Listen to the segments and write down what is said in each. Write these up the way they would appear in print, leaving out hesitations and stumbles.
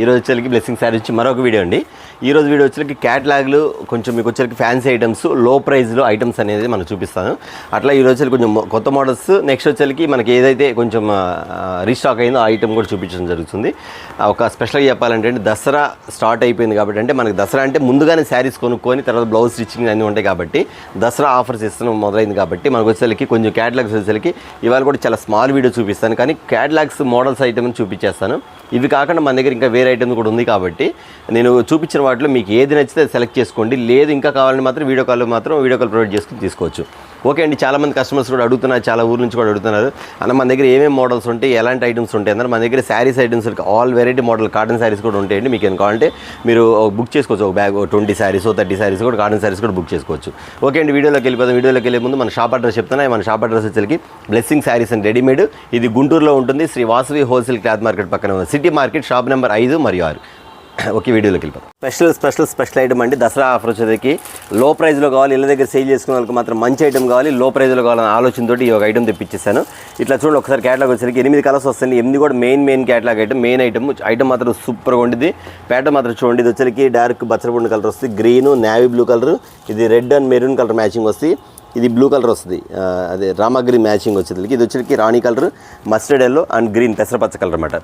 ఈరోజు వచ్చేసరికి బ్లెస్సింగ్ శారీ వచ్చి మరొక వీడియో అండి. ఈరోజు వీడియో వచ్చేసరికి క్యాట్లాగ్లు కొంచెం మీకు వచ్చేసరికి ఫ్యాన్సీ ఐటమ్స్ లో ప్రైస్లో ఐటమ్స్ అనేది మనం చూపిస్తాను. అట్లా ఈరోజు వచ్చేసరికి కొంచెం కొత్త మోడల్స్, నెక్స్ట్ వచ్చేసరికి మనకి ఏదైతే కొంచెం రీస్టాక్ అయిందో ఆ ఐటమ్ కూడా చూపించడం జరుగుతుంది. ఒక స్పెషల్గా చెప్పాలంటే దసరా స్టార్ట్ అయిపోయింది కాబట్టి, అంటే మనకి దసరా అంటే ముందుగానే శారీస్ కొనుక్కొని తర్వాత బ్లౌజ్ స్టిచ్చింగ్ అన్నీ ఉంటాయి కాబట్టి దసరా ఆఫర్స్ ఇస్తున్నాం మొదలైంది కాబట్టి మనకు వచ్చేసరికి కొంచెం క్యాట్లాగ్స్ వచ్చేసరికి ఇవాళ కూడా చాలా స్మాల్ వీడియో చూపిస్తాను, కానీ క్యాట్లాగ్స్ మోడల్స్ ఐటమ్ చూపించేస్తాను. ఇవి కాకుండా మన దగ్గర ఇంకా వేరే ఐటమ్స్ కూడా ఉంది కాబట్టి నేను చూపించిన వాటిలో మీకు ఏది నచ్చితే సెలెక్ట్ చేసుకోండి. లేదు ఇంకా కావాలని మాత్రం వీడియో కాల్ ప్రొవైడ్ చేసుకుని తీసుకోవచ్చు. ఓకే అండి. చాలామంది కస్టమర్స్ కూడా అడుగుతున్నారు, చాలా ఊరు నుంచి కూడా అడుగుతున్నారు, అన్న మన దగ్గర ఏమేమి మోడల్స్ ఉంటాయి, ఎలాంటి ఐటమ్స్ ఉంటాయి అన్నారు. మన దగ్గర saris items all variety model cotton saris కూడా ఉంటాయండి. మీకు ఏం కావాలంటే మీరు బుక్ చేసుకోవచ్చు. ఒక బ్యాగ్ 20 శారీస్ 30 శారీస్ కూడా కాటన్ శారీస్ కూడా బుక్ చేసుకోవచ్చు. ఓకే అండి. వీడియోలోకి వెళ్ళిపోతాం. వీడియోలోకి వెళ్ళే ముందు మన షాప్ అడ్రస్ చెప్తున్నా. మన షాప్ అడ్రస్ వచ్చేసరికి బ్లెస్సింగ్ శారీస్ అండ్ రెడీమేడ్. ఇది గుంటూరులో ఉంటుంది, Sri Vasavi wholesale cloth market పక్కన ఉంది. సిటీ మార్కెట్ షాప్ నెంబర్ 5 మరియు 6. ఓకే, వీడియోలోకి వెళ్ళిపోతాం. స్పెషల్ ఐటమ్ అండి. దసరా ఆఫర్ వచ్చేసరికి లో ప్రైస్లో కావాలి, ఇళ్ళ దగ్గర సేల్ చేసుకునే వాళ్ళకి మాత్రం మంచి ఐటమ్ కావాలి, లో ప్రైస్లో కావాలనే ఆలోచనతో ఈ ఒక ఐటమ్ తెప్పించేసాను. ఇట్లా చూడండి ఒకసారి క్యాట్లాగ్ వచ్చేసరికి 8 కలర్స్ వస్తాయి. 8 కూడా మెయిన్ క్యాట్లాగ్ మెయిన్ ఐటమ్ మాత్రం సూపర్గా ఉంటుంది. ప్యాటర్న్ మాత్రం చూడండి. ఇది వచ్చేసరికి డార్క్ బచ్చరపండు కలర్ వస్తుంది, గ్రీన్ నేవీ బ్లూ కలర్, ఇది red and maroon colour matching వస్తుంది, ఇది బ్లూ కలర్ వస్తుంది, అదే రామా గ్రీన్ మ్యాచింగ్ వచ్చేసరికి ఇది వచ్చేసరికి rani colour, mustard yellow and green పెసరపచ్చ కలర్ అనమాట.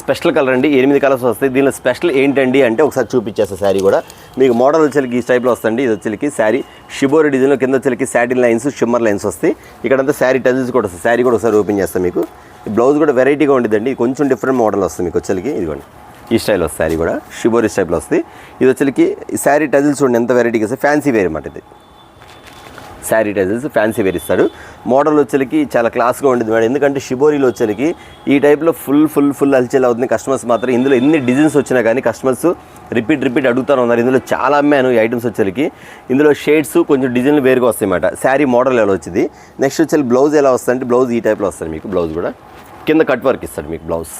స్పెషల్ కలర్ అండి. 8 కలర్స్ వస్తాయి. దీనిలో స్పెషల్ ఏంటండి అంటే ఒకసారి చూపించేస్తా. శారీ కూడా మీకు మోడల్ వచ్చేసరికి ఈ టైప్లో వస్తుంది. ఇది వచ్చేసరికి శారీ షిబోరి డిజైన్లో కింద వచ్చేసరికి సాటిన్ లైన్స్, షిమ్మర్ లైన్స్ వస్తాయి. ఇక్కడంతా శారీ టజల్స్ కూడా వస్తాయి. శారీ కూడా ఒకసారి ఓపెన్ చేస్తాను. మీకు బ్లౌజ్ కూడా వెరైటీగా ఉండిద్దండి. కొంచెం డిఫరెంట్ మోడల్ వస్తుంది మీకు వచ్చేసరికి. ఇదిగోండి ఈ స్టైల్ వస్తుంది. శారీ కూడా షిబోరి టైప్లో వస్తుంది. ఇది వచ్చేసరికి శారీ టజల్స్ చూడండి ఎంత వెరైటీగా వస్తాయి. ఫ్యాన్సీ వేర్ అన్నమాట. ఇది శారీ టజల్స్ ఫ్యాన్సీ వేర్ ఇస్తాడు. మోడల్ వచ్చేసరికి చాలా క్లాస్గా ఉండేది మేడం. ఎందుకంటే షిబోరీలో వచ్చేసరికి ఈ టైప్లో ఫుల్ హల్చల్ అవుతుంది. కస్టమర్స్ మాత్రం ఇందులో ఎన్ని డిజైన్స్ వచ్చినా కానీ కస్టమర్స్ రిపీట్ అడుగుతూ ఉన్నారు. ఇందులో చాలా అమ్మాను ఈ ఐటమ్స్ వచ్చేసరికి. ఇందులో షేడ్స్ కొంచెం డిజైన్లు వేరుగా వస్తాయి అన్నమాట. శారీ మోడల్ ఎలా వచ్చింది. నెక్స్ట్ వచ్చేసి బ్లౌజ్ ఎలా వస్తుందంటే బ్లౌజ్ ఈ టైప్లో వస్తుంది మీకు. బ్లౌజ్ కూడా కింద కట్ వర్క్ ఇస్తాడు మీకు. బ్లౌజ్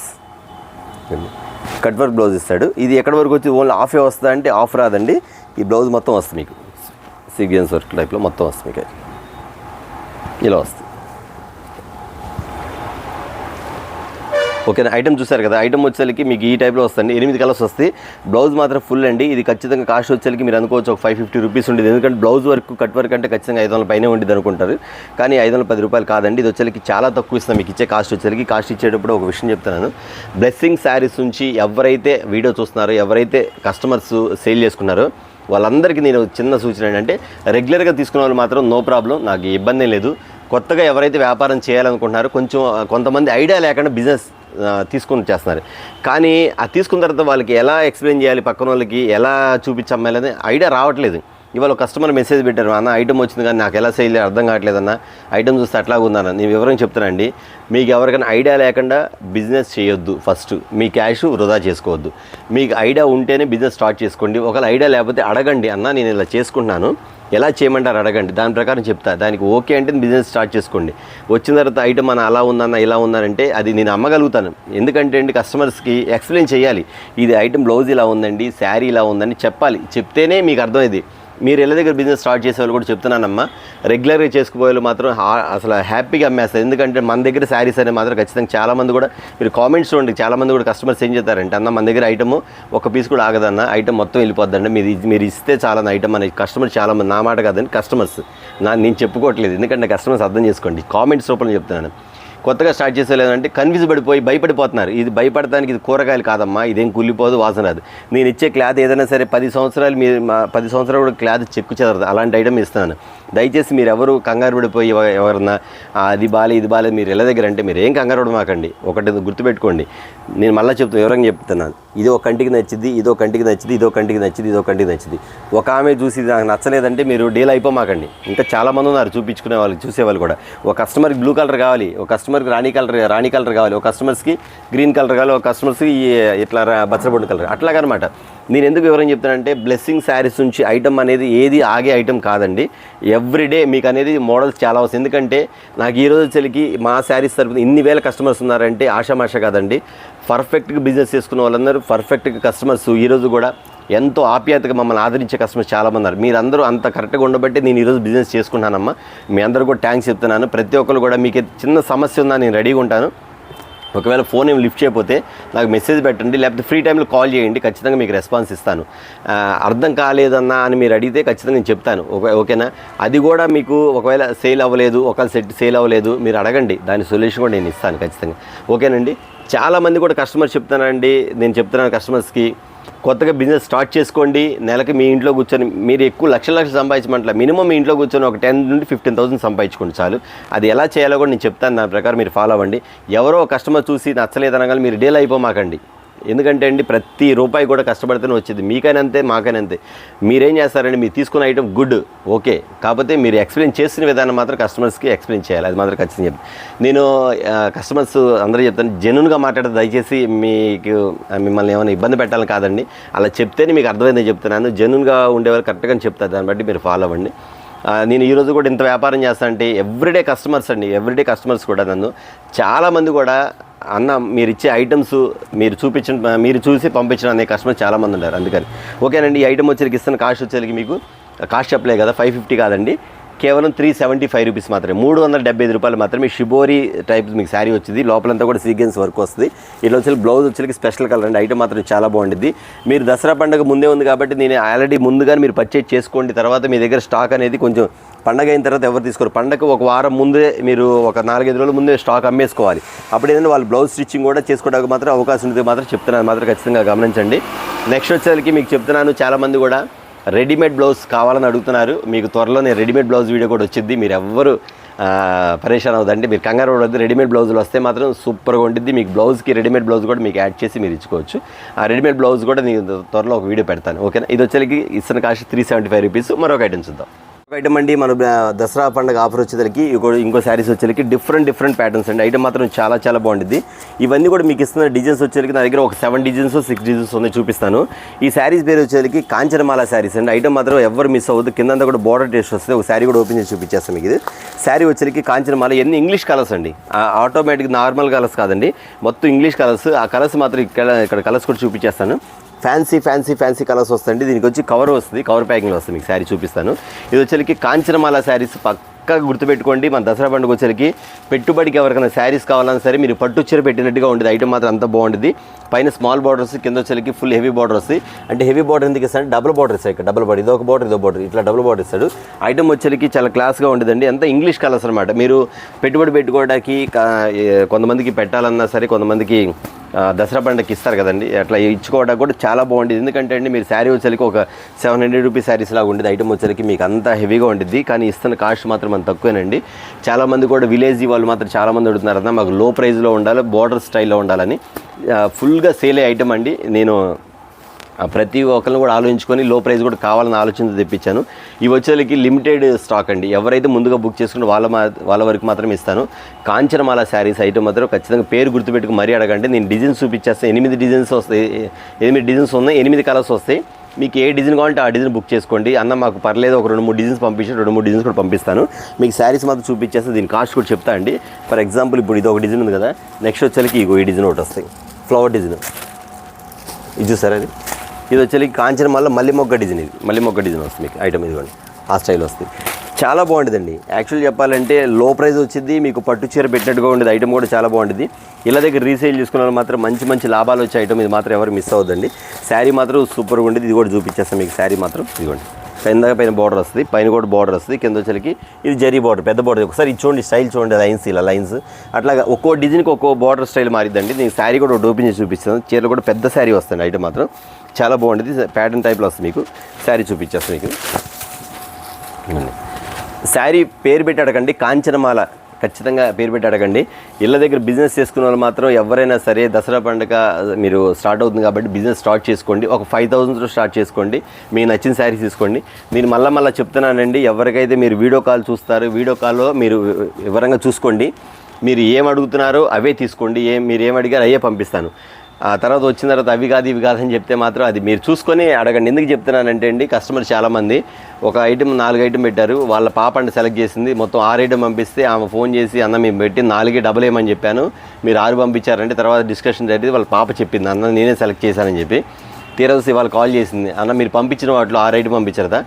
కట్ వర్క్ బ్లౌజ్ ఇస్తాడు. ఇది ఎక్కడి వరకు వచ్చి ఓన్లీ హాఫే వస్తుంది అంటే హాఫ్ రాదండి. ఈ బ్లౌజ్ మొత్తం వస్తుంది మీకు సీక్వెన్స్ వర్క్ టైప్లో మొత్తం వస్తుంది మీకు. ఇలా వస్తుంది. ఓకేనా. ఐటమ్ చూసారు కదా. ఐటమ్ వచ్చేసరికి మీకు ఈ టైప్లో వస్తుంది. 8 కలర్స్ వస్తాయి. బ్లౌజ్ మాత్రం ఫుల్ అండి. ఇది ఖచ్చితంగా కాస్ట్ వచ్చేసరికి మీరు అనుకోవచ్చు ఒక 550 రూపీస్ ఉండేది. ఎందుకంటే బ్లౌజ్ వర్క్ కట్ వర్క్ అంటే ఖచ్చితంగా 500 పైనే ఉండేది అనుకుంటారు, కానీ 510 రూపాయలు కాదండి. ఇది వచ్చేసరికి చాలా తక్కువ ఇస్తాం మీకు ఇచ్చే కాస్ట్ వచ్చేసరికి. కాస్ట్ ఇచ్చేటప్పుడు ఒక విషయం చెప్తున్నాను. బ్లెస్సింగ్ శారీస్ నుంచి ఎవరైతే వీడియో చూస్తున్నారో, ఎవరైతే కస్టమర్స్ సేల్ చేసుకున్నారో వాళ్ళందరికీ నేను చిన్న సూచన ఏంటంటే రెగ్యులర్గా తీసుకునే వాళ్ళు మాత్రం నో ప్రాబ్లం, నాకు ఇబ్బంది లేదు. కొత్తగా ఎవరైతే వ్యాపారం చేయాలనుకుంటున్నారో కొంతమంది ఐడియా లేకుండా బిజినెస్ తీసుకొని చేస్తున్నారు, కానీ ఆ తీసుకున్న తర్వాత వాళ్ళకి ఎలా ఎక్స్ప్లెయిన్ చేయాలి, పక్కన వాళ్ళకి ఎలా చూపించమ్మాలని ఐడియా రావట్లేదు. ఇవాళ కస్టమర్ మెసేజ్ పెట్టారు, అన్న ఐటమ్ వచ్చింది కానీ నాకు ఎలా సేల్ అర్థం కావట్లేదన్న, ఐటమ్ చూస్తే అట్లాగా ఉందన్న. నేను వివరం చెప్తానండి. మీకు ఎవరికైనా ఐడియా లేకుండా బిజినెస్ చేయొద్దు. ఫస్ట్ మీ క్యాష్ వృధా చేసుకోవద్దు. మీకు ఐడియా ఉంటేనే బిజినెస్ స్టార్ట్ చేసుకోండి. ఒకవేళ ఐడియా లేకపోతే అడగండి, అన్న నేను ఇలా చేసుకుంటున్నాను ఎలా చేయమంటారు అడగండి, దాని ప్రకారం చెప్తా. దానికి ఓకే అంటే బిజినెస్ స్టార్ట్ చేసుకోండి. వచ్చిన తర్వాత ఐటమ్ అన్న అలా ఉందన్న ఇలా ఉందనంటే అది నేను అమ్మగలుగుతాను. ఎందుకంటే అండి కస్టమర్స్కి ఎక్స్ప్లెయిన్ చేయాలి. ఇది ఐటమ్ బ్లౌజ్ ఇలా ఉందండి, శారీ ఇలా ఉందని చెప్పాలి. చెప్తేనే మీకు అర్థమైంది. మీరు ఇళ్ళ దగ్గర బిజినెస్ స్టార్ట్ చేసే వాళ్ళు కూడా చెప్తున్నానమ్మా, రెగ్యులర్గా చేసుకుపోయే మాత్రం అసలు హ్యాపీగా అమ్మేస్తారు. ఎందుకంటే మన దగ్గర శారీస్ అనేది మాత్రం ఖచ్చితంగా చాలామంది కూడా మీరు కామెంట్స్ చూడండి, చాలామంది కూడా కస్టమర్స్ ఏం చేస్తారంటే అన్న మన దగ్గర ఐటమ్ ఒక పీస్ కూడా ఆగదన్న, ఐటమ్ మొత్తం వెళ్ళిపోద్దండి, మీరు ఇస్తే చాలా ఐటమ్ అనే కస్టమర్ చాలామంది, నా మాట కాదండి కస్టమర్స్, నేను చెప్పుకోవట్లేదు. ఎందుకంటే కస్టమర్స్ అర్థం చేసుకోండి, కామెంట్స్ రూపంలో చెప్తున్నాను. కొత్తగా స్టార్ట్ చేసేలేదంటే కన్ఫ్యూజ్ పడిపోయి భయపడిపోతున్నారు. ఇది భయపడటానికి ఇది కూరగాయలు కాదమ్మా, ఇదేం కుళ్ళిపోదు, వాసన రాదు. నేను ఇచ్చే క్లాత్ ఏదైనా సరే 10 సంవత్సరాలు మీరు 10 సంవత్సరాలు కూడా క్లాత్ చెక్కు చెదరదు, అలాంటి ఐటమ్ ఇస్తున్నాను. దయచేసి మీరు ఎవరు కంగారు పడిపోయి ఎవరన్నా అది బాలే ఇది బాలే మీరు ఎలా దగ్గర అంటే మీరు ఏం కంగారు పడమాకండి. ఒకటి గుర్తుపెట్టుకోండి, నేను మళ్ళీ వివరంగా చెప్తున్నాను. ఇదో కంటికి నచ్చింది, ఇదో కంటికి నచ్చింది, ఇదో కంటికి నచ్చింది, ఇదో కంటికి నచ్చింది. ఒక ఆమె చూసి నాకు నచ్చలేదంటే మీరు డీల్ అయిపోమాకండి. ఇంకా చాలామంది ఉన్నారు చూపించుకునే వాళ్ళు, చూసేవాళ్ళు కూడా. ఒక కస్టమర్కి బ్లూ కలర్ కావాలి, ఒక కస్టమర్కి రాణి కలర్ కావాలి, ఒక కస్టమర్స్కి గ్రీన్ కలర్ కావాలి, ఒక కస్టమర్స్కి ఇట్లా బచ్చరపండు కలర్, అట్లాగనమాట. నేను ఎందుకు వివరం చెప్తానంటే బ్లెస్సింగ్ శారీస్ నుంచి ఐటమ్ అనేది ఏది ఆగే ఐటమ్ కాదండి. ఎవ్రీడే మీకు అనేది మోడల్స్ చాలా వస్తాయి. ఎందుకంటే నాకు ఈరోజు వచ్చేసరికి మా శారీస్ తరపున ఇన్ని వేల కస్టమర్స్ ఉన్నారంటే ఆషామాషా కాదండి. పర్ఫెక్ట్గా బిజినెస్ చేసుకున్న వాళ్ళందరూ పర్ఫెక్ట్గా కస్టమర్స్ ఈరోజు కూడా ఎంతో ఆప్యాయతగా మమ్మల్ని ఆదరించే కస్టమర్స్ చాలామంది ఉన్నారు. మీరందరూ అంత కరెక్ట్గా ఉండబట్టి నేను ఈరోజు బిజినెస్ చేసుకుంటానమ్మా. మీ అందరూ కూడా థ్యాంక్స్ చెప్తున్నాను. ప్రతి ఒక్కరు కూడా మీకు చిన్న సమస్య ఉందా నేను రెడీగా ఉంటాను. ఒకవేళ ఫోన్ ఏమి లిఫ్ట్ చేయకపోతే నాకు మెసేజ్ పెట్టండి, లేకపోతే ఫ్రీ టైంలో కాల్ చేయండి, ఖచ్చితంగా మీకు రెస్పాన్స్ ఇస్తాను. అర్థం కాలేదన్నా అని మీరు అడిగితే ఖచ్చితంగా నేను చెప్తాను. ఓకేనా? అది కూడా మీకు ఒకవేళ సేల్ అవ్వలేదు, ఒకవేళ సెట్ సేల్ అవ్వలేదు మీరు అడగండి, దాని సొల్యూషన్ కూడా నేను ఇస్తాను ఖచ్చితంగా. ఓకేనండి. చాలామంది కూడా కస్టమర్స్ చెప్తానండి, నేను చెప్తున్నాను కస్టమర్స్కి, కొత్తగా బిజినెస్ స్టార్ట్ చేసుకోండి, నెలకి మీ ఇంట్లో కూర్చొని మీరు ఎక్కువ లక్షలు సంపాదించమంటలే, మినిమం మీ ఇంట్లో కూర్చొని ఒక 10 నుండి 15,000 సంపాదించుకోండి చాలు. అది ఎలా చేయాలో కూడా నేను చెప్తాను, దాని ప్రకారం మీరు ఫాలో అవ్వండి. ఎవరో కస్టమర్ చూసి నచ్చలేదనగా మీరు డీల్ అయిపోమాకండి. ఎందుకంటే అండి ప్రతి రూపాయి కూడా కష్టపడితేనే వచ్చింది, మీకైనా అంతే మాకైనా అంతే. మీరేం చేస్తారండి, మీరు తీసుకున్న ఐటమ్ గుడ్ ఓకే, కాకపోతే మీరు ఎక్స్ప్లెయిన్ చేసిన విధానం మాత్రం కస్టమర్స్కి ఎక్స్ప్లెయిన్ చేయాలి, అది మాత్రం ఖచ్చితంగా చెప్తాను. నేను కస్టమర్స్ అందరూ చెప్తాను, జెన్యూన్గా మాట్లాడితే దయచేసి మీకు మిమ్మల్ని ఏమైనా ఇబ్బంది పెట్టాలని కాదండి, అలా చెప్తేనే మీకు అర్థమైందని చెప్తున్నాను. జెన్యూన్గా ఉండేవారు కరెక్ట్గా చెప్తారు, దాన్ని బట్టి మీరు ఫాలో అవ్వండి. నేను ఈరోజు కూడా ఇంత వ్యాపారం చేస్తాను అంటే ఎవ్రీడే కస్టమర్స్ అండి, ఎవ్రీడే కస్టమర్స్ కూడా నన్ను చాలామంది కూడా అన్న మీరు ఇచ్చే ఐటమ్స్ మీరు చూసి పంపించిన అనే కస్టమర్ చాలామంది ఉన్నారు. అందుకని ఓకేనండి. ఈ ఐటమ్ వచ్చేకి ఇస్తున్న కాస్ట్ వచ్చేకి మీకు కాస్ట్ చెప్పలే కదా, 550 కాదండి, కేవలం 375 రూపీస్ మాత్రమే, 375 రూపాయలు మాత్రమే. షిబోరి టైప్ మీకు శారీ వచ్చింది, లోపలంతా కూడా సీక్వెన్స్ వర్క్ వస్తుంది. ఇట్లా వచ్చి బ్లౌజ్ వచ్చేకి స్పెషల్ కలర్ అండి, ఐటమ్ మాత్రం చాలా బాగుంటుంది. మీరు దసరా పండుగ ముందే ఉంది కాబట్టి నేను ఆల్రెడీ ముందుగానే మీరు పర్చేజ్ చేసుకోండి, తర్వాత మీ దగ్గర స్టాక్ అనేది కొంచెం పండగ అయిన తర్వాత ఎవరు తీసుకోరు. పండగ ఒక వారం ముందే మీరు ఒక 4-5 రోజుల ముందే స్టాక్ అమ్మేసుకోవాలి. అప్పుడు ఏంటంటే వాళ్ళు బ్లౌజ్ స్టిచ్చింగ్ కూడా చేసుకోవడానికి మాత్రం అవకాశం ఉంటుంది మాత్రం చెప్తున్నాను, మాత్రం ఖచ్చితంగా గమనించండి. నెక్స్ట్ వచ్చేసరికి మీకు చెప్తున్నాను, చాలామంది కూడా రెడీమేడ్ బ్లౌజ్ కావాలని అడుగుతున్నారు. మీకు త్వరలోనే రెడీమేడ్ బ్లౌజ్ వీడియో కూడా వచ్చింది, మీరు ఎవ్వరు పరేషాన్ అవుదండి, మీరు కంగారు పడవద్దు. రెడీమేడ్ బ్లౌజులు వస్తే మాత్రం సూపర్గా ఉంటుంది. మీకు బ్లౌజ్కి రెడీమేడ్ బ్లౌజ్ కూడా మీకు యాడ్ చేసి మీరు ఇచ్చుకోవచ్చు. ఆ రెడీమేడ్ బ్లౌజ్ కూడా నేను త్వరలో ఒక వీడియో పెడతాను. ఓకేనా? ఇది వచ్చేసరికి ఇస్తున్న కాస్ట్ 375 రూపీస్. మరొక ఐటమ్ చూద్దాం. ఐటమ్ అండి, మన దసరా పండుగ ఆఫర్ వచ్చేసరికి ఇంకో శారీస్ వచ్చేసరికి డిఫరెంట్ ప్యాటర్న్స్ అండి. ఐటమ్ మాత్రం చాలా బాగుంటుంది. ఇవన్నీ కూడా మీకు ఇస్తున్న డిజైన్స్ వచ్చేసరికి నా దగ్గర ఒక 7 డిజైన్స్ 6 డిజైన్స్ ఉన్నాయి, చూపిస్తాను. ఈ శారీస్ పేరు వచ్చేసరికి కాంచనమాల శారీస్ అండి. ఐటమ్ మాత్రం ఎవరు మిస్ అవ్వద్దు, కిందంతా కూడా బోర్డర్ టేస్ట్ వస్తుంది. ఒక శారీ కూడా ఓపెన్ చేసి చూపించేస్తాను మీకు. ఇది శారీ వచ్చేసరికి కాంచనమాల, ఎన్ని ఇంగ్లీష్ కలర్స్ అండి, ఆటోమేటిక్ నార్మల్ కలర్స్ కాదండి, మొత్తం ఇంగ్లీష్ కలర్స్. ఆ కలర్స్ మాత్రం ఇక్కడ కలర్స్ కూడా చూపించేస్తాను. ఫ్యాన్సీ కలర్స్ వస్తాయండి. దీనికి వచ్చి కవర్ వస్తుంది, కవర్ ప్యాకింగ్లో వస్తుంది. మీకు శారీ చూపిస్తాను. ఇది వచ్చేసరికి కాంచనమాల శారీస్ పక్కా గుర్తుపెట్టుకోండి. మన దసరా పండుగ వచ్చేసరికి పెట్టుబడికి ఎవరికైనా శారీస్ కావాలన్నా సరే మీరు పట్టు చీర పెట్టినట్టుగా ఉంటుంది. ఐటమ్ మాత్రం అంత బాగుంటుంది. పైన స్మాల్ బార్డర్స్, కింద వచ్చేసరికి ఫుల్ హెవీ బార్డర్ వస్తాయి. అంటే హెవీ బార్డర్ ఎందుకు ఇస్తాడు, డబుల్ బార్డర్ ఇస్తాయి. ఇక్కడ డబుల్ బార్డర్, ఇదొక బార్డర్ ఇట్లా డబుల్ బార్డర్ ఇస్తాడు. ఐటమ్ వచ్చేసరికి చాలా క్లాస్గా ఉంటుందండి. అంతా ఇంగ్లీష్ కలర్స్ అనమాట. మీరు పెట్టుబడి పెట్టుకోవడానికి కొంతమందికి పెట్టాలన్నా సరే, కొంతమందికి దసరా పండుగకి ఇస్తారు కదండి, అట్లా ఇచ్చుకోవడానికి కూడా చాలా బాగుంటుంది. ఎందుకంటే అండి మీరు శారీ వచ్చేసరికి ఒక 700 రూపీస్ శారీస్ లాగా ఉంటుంది. ఐటమ్ వచ్చేసరికి మీకు అంతా హెవీగా ఉంటుంది, కానీ ఇస్తున్న కాస్ట్ మాత్రం అంత తక్కువేనండి. చాలామంది కూడా విలేజ్ వాళ్ళు మాత్రం చాలామంది అడుగుతున్నారు అన్న, మాకు లో ప్రైస్లో ఉండాలి, బోర్డర్ స్టైల్లో ఉండాలని. ఫుల్గా సేల్ అయ్యే ఐటమ్ అండి. నేను ప్రతి ఒక్కరిని కూడా ఆలోచించుకొని లో ప్రైస్ కూడా కావాలని ఆలోచనతో తెప్పించాను. ఇవి వచ్చేసరికి లిమిటెడ్ స్టాక్ అండి. ఎవరైతే ముందుగా బుక్ చేసుకుంటే వాళ్ళ వరకు మాత్రం ఇస్తాను. కాంచనమాల శారీస్ ఐటమ్ మాత్రం ఖచ్చితంగా పేరు గుర్తుపెట్టుకుని మరీ అడగండి. నేను డిజైన్స్ చూపించేస్తాను. 8 డిజైన్స్ వస్తాయి, 8 డిజైన్స్ ఉన్నాయి, 8 కలర్స్ వస్తాయి. మీకు ఏ డిజైన్ కావాలంటే ఆ డిజైన్ బుక్ చేసుకోండి. అన్న మాకు పర్లేదు, ఒక 2-3 డిజైన్స్ పంపించి 2-3 డిజైన్స్ కూడా పంపిస్తాను. మీకు శారీస్ మాత్రం చూపించేస్తే దీని కాస్ట్ కూడా చెప్తా అండి. ఫర్ ఎగ్జాంపుల్ ఇప్పుడు ఇది ఒక డిజైన్ ఉంది కదా, నెక్స్ట్ వచ్చేసరికి ఈ డిజైన్ ఒకటి వస్తాయి, ఫ్లవర్ డిజైన్. ఇది చూసారా, ఇది వచ్చేసరికి కాంచనమాల మల్లి మొగ్గ డిజైన్. ఇది మల్లి మొగ్గ డిజైన్ వస్తుంది మీకు ఐటమ్. ఇదిగోండి, ఆ స్టైల్ వస్తుంది. చాలా బాగుంటుందండి. యాక్చువల్ చెప్పాలంటే లో ప్రైస్ వచ్చింది, మీకు పట్టు చీర పెట్టినట్టుగా ఉండేది. ఐటమ్ కూడా చాలా బాగుంటుంది. ఇలా దగ్గర రీసేల్ చేసుకున్న వాళ్ళు మాత్రం మంచి లాభాలు వచ్చే ఐటమ్. ఇది మాత్రం ఎవరు మిస్ అవ్వద్దండి. శారీ మాత్రం సూపర్గా ఉండేది. ఇది కూడా చూపించేస్తాను మీకు. శారీ మాత్రం ఇదిగోండి, పైన బార్డర్ వస్తుంది, పైన కూడా బార్డర్ వస్తుంది, కింద వచ్చేసరికి ఇది జరీ బార్డర్, పెద్ద బార్డర్. ఒకసారి ఇది చూడండి, స్టైల్ చూడండి, లైన్స్, ఇలా లైన్స్. అట్లాగా ఒక్కో డిజైన్కి ఒక్కో బార్డర్ స్టైల్ మారిద్దండి. నేను శారీ కూడా ఓపెన్ చేసి చూపిస్తాను. చీరలు కూడా పెద్ద శారీ వస్తుంది. ఐటమ్ మాత్రం చాలా బాగుంటుంది. ప్యాటర్న్ టైప్లో వస్తుంది. మీకు శారీ చూపించేస్తాను. మీకు శారీ పేరు పెట్టి అడగండి, కాంచనమాల ఖచ్చితంగా పేరు పెట్టి అడగండి. ఇళ్ళ దగ్గర బిజినెస్ చేసుకున్న వాళ్ళు మాత్రం ఎవరైనా సరే దసరా పండుగ మీరు స్టార్ట్ అవుతుంది కాబట్టి బిజినెస్ స్టార్ట్ చేసుకోండి. ఒక 5,000తో స్టార్ట్ చేసుకోండి. మీకు నచ్చిన శారీస్ తీసుకోండి. నేను మళ్ళీ చెప్తున్నానండి, ఎవరికైతే మీరు వీడియో కాల్ చూస్తారో వీడియో కాల్లో మీరు వివరంగా చూసుకోండి. మీరు ఏం అడుగుతున్నారో అవే తీసుకోండి. మీరు ఏం అడిగారో అయ్యే పంపిస్తాను. ఆ తర్వాత వచ్చిన తర్వాత అవి కాదు అని చెప్తే మాత్రం అది మీరు చూసుకొని అడగండి. ఎందుకు చెప్తున్నానంటే అండి, కస్టమర్ చాలామంది ఒక ఐటమ్ 4 ఐటమ్ పెట్టారు. వాళ్ళ పాప అంటే సెలెక్ట్ చేసింది, మొత్తం 6 ఐటమ్ పంపిస్తే ఆమె ఫోన్ చేసి అన్న మేము పెట్టి 4 డబుల్ ఏమని చెప్పాను, మీరు 6 పంపించారంటే తర్వాత డిస్కషన్ జరిగింది. వాళ్ళ పాప చెప్పింది అన్న నేనే సెలెక్ట్ చేశానని చెప్పి. తీరా చూసి ఇవాళ కాల్ చేసింది, అన్న మీరు పంపించిన వాటిలో 6 ఐటమ్ పంపించారు కదా,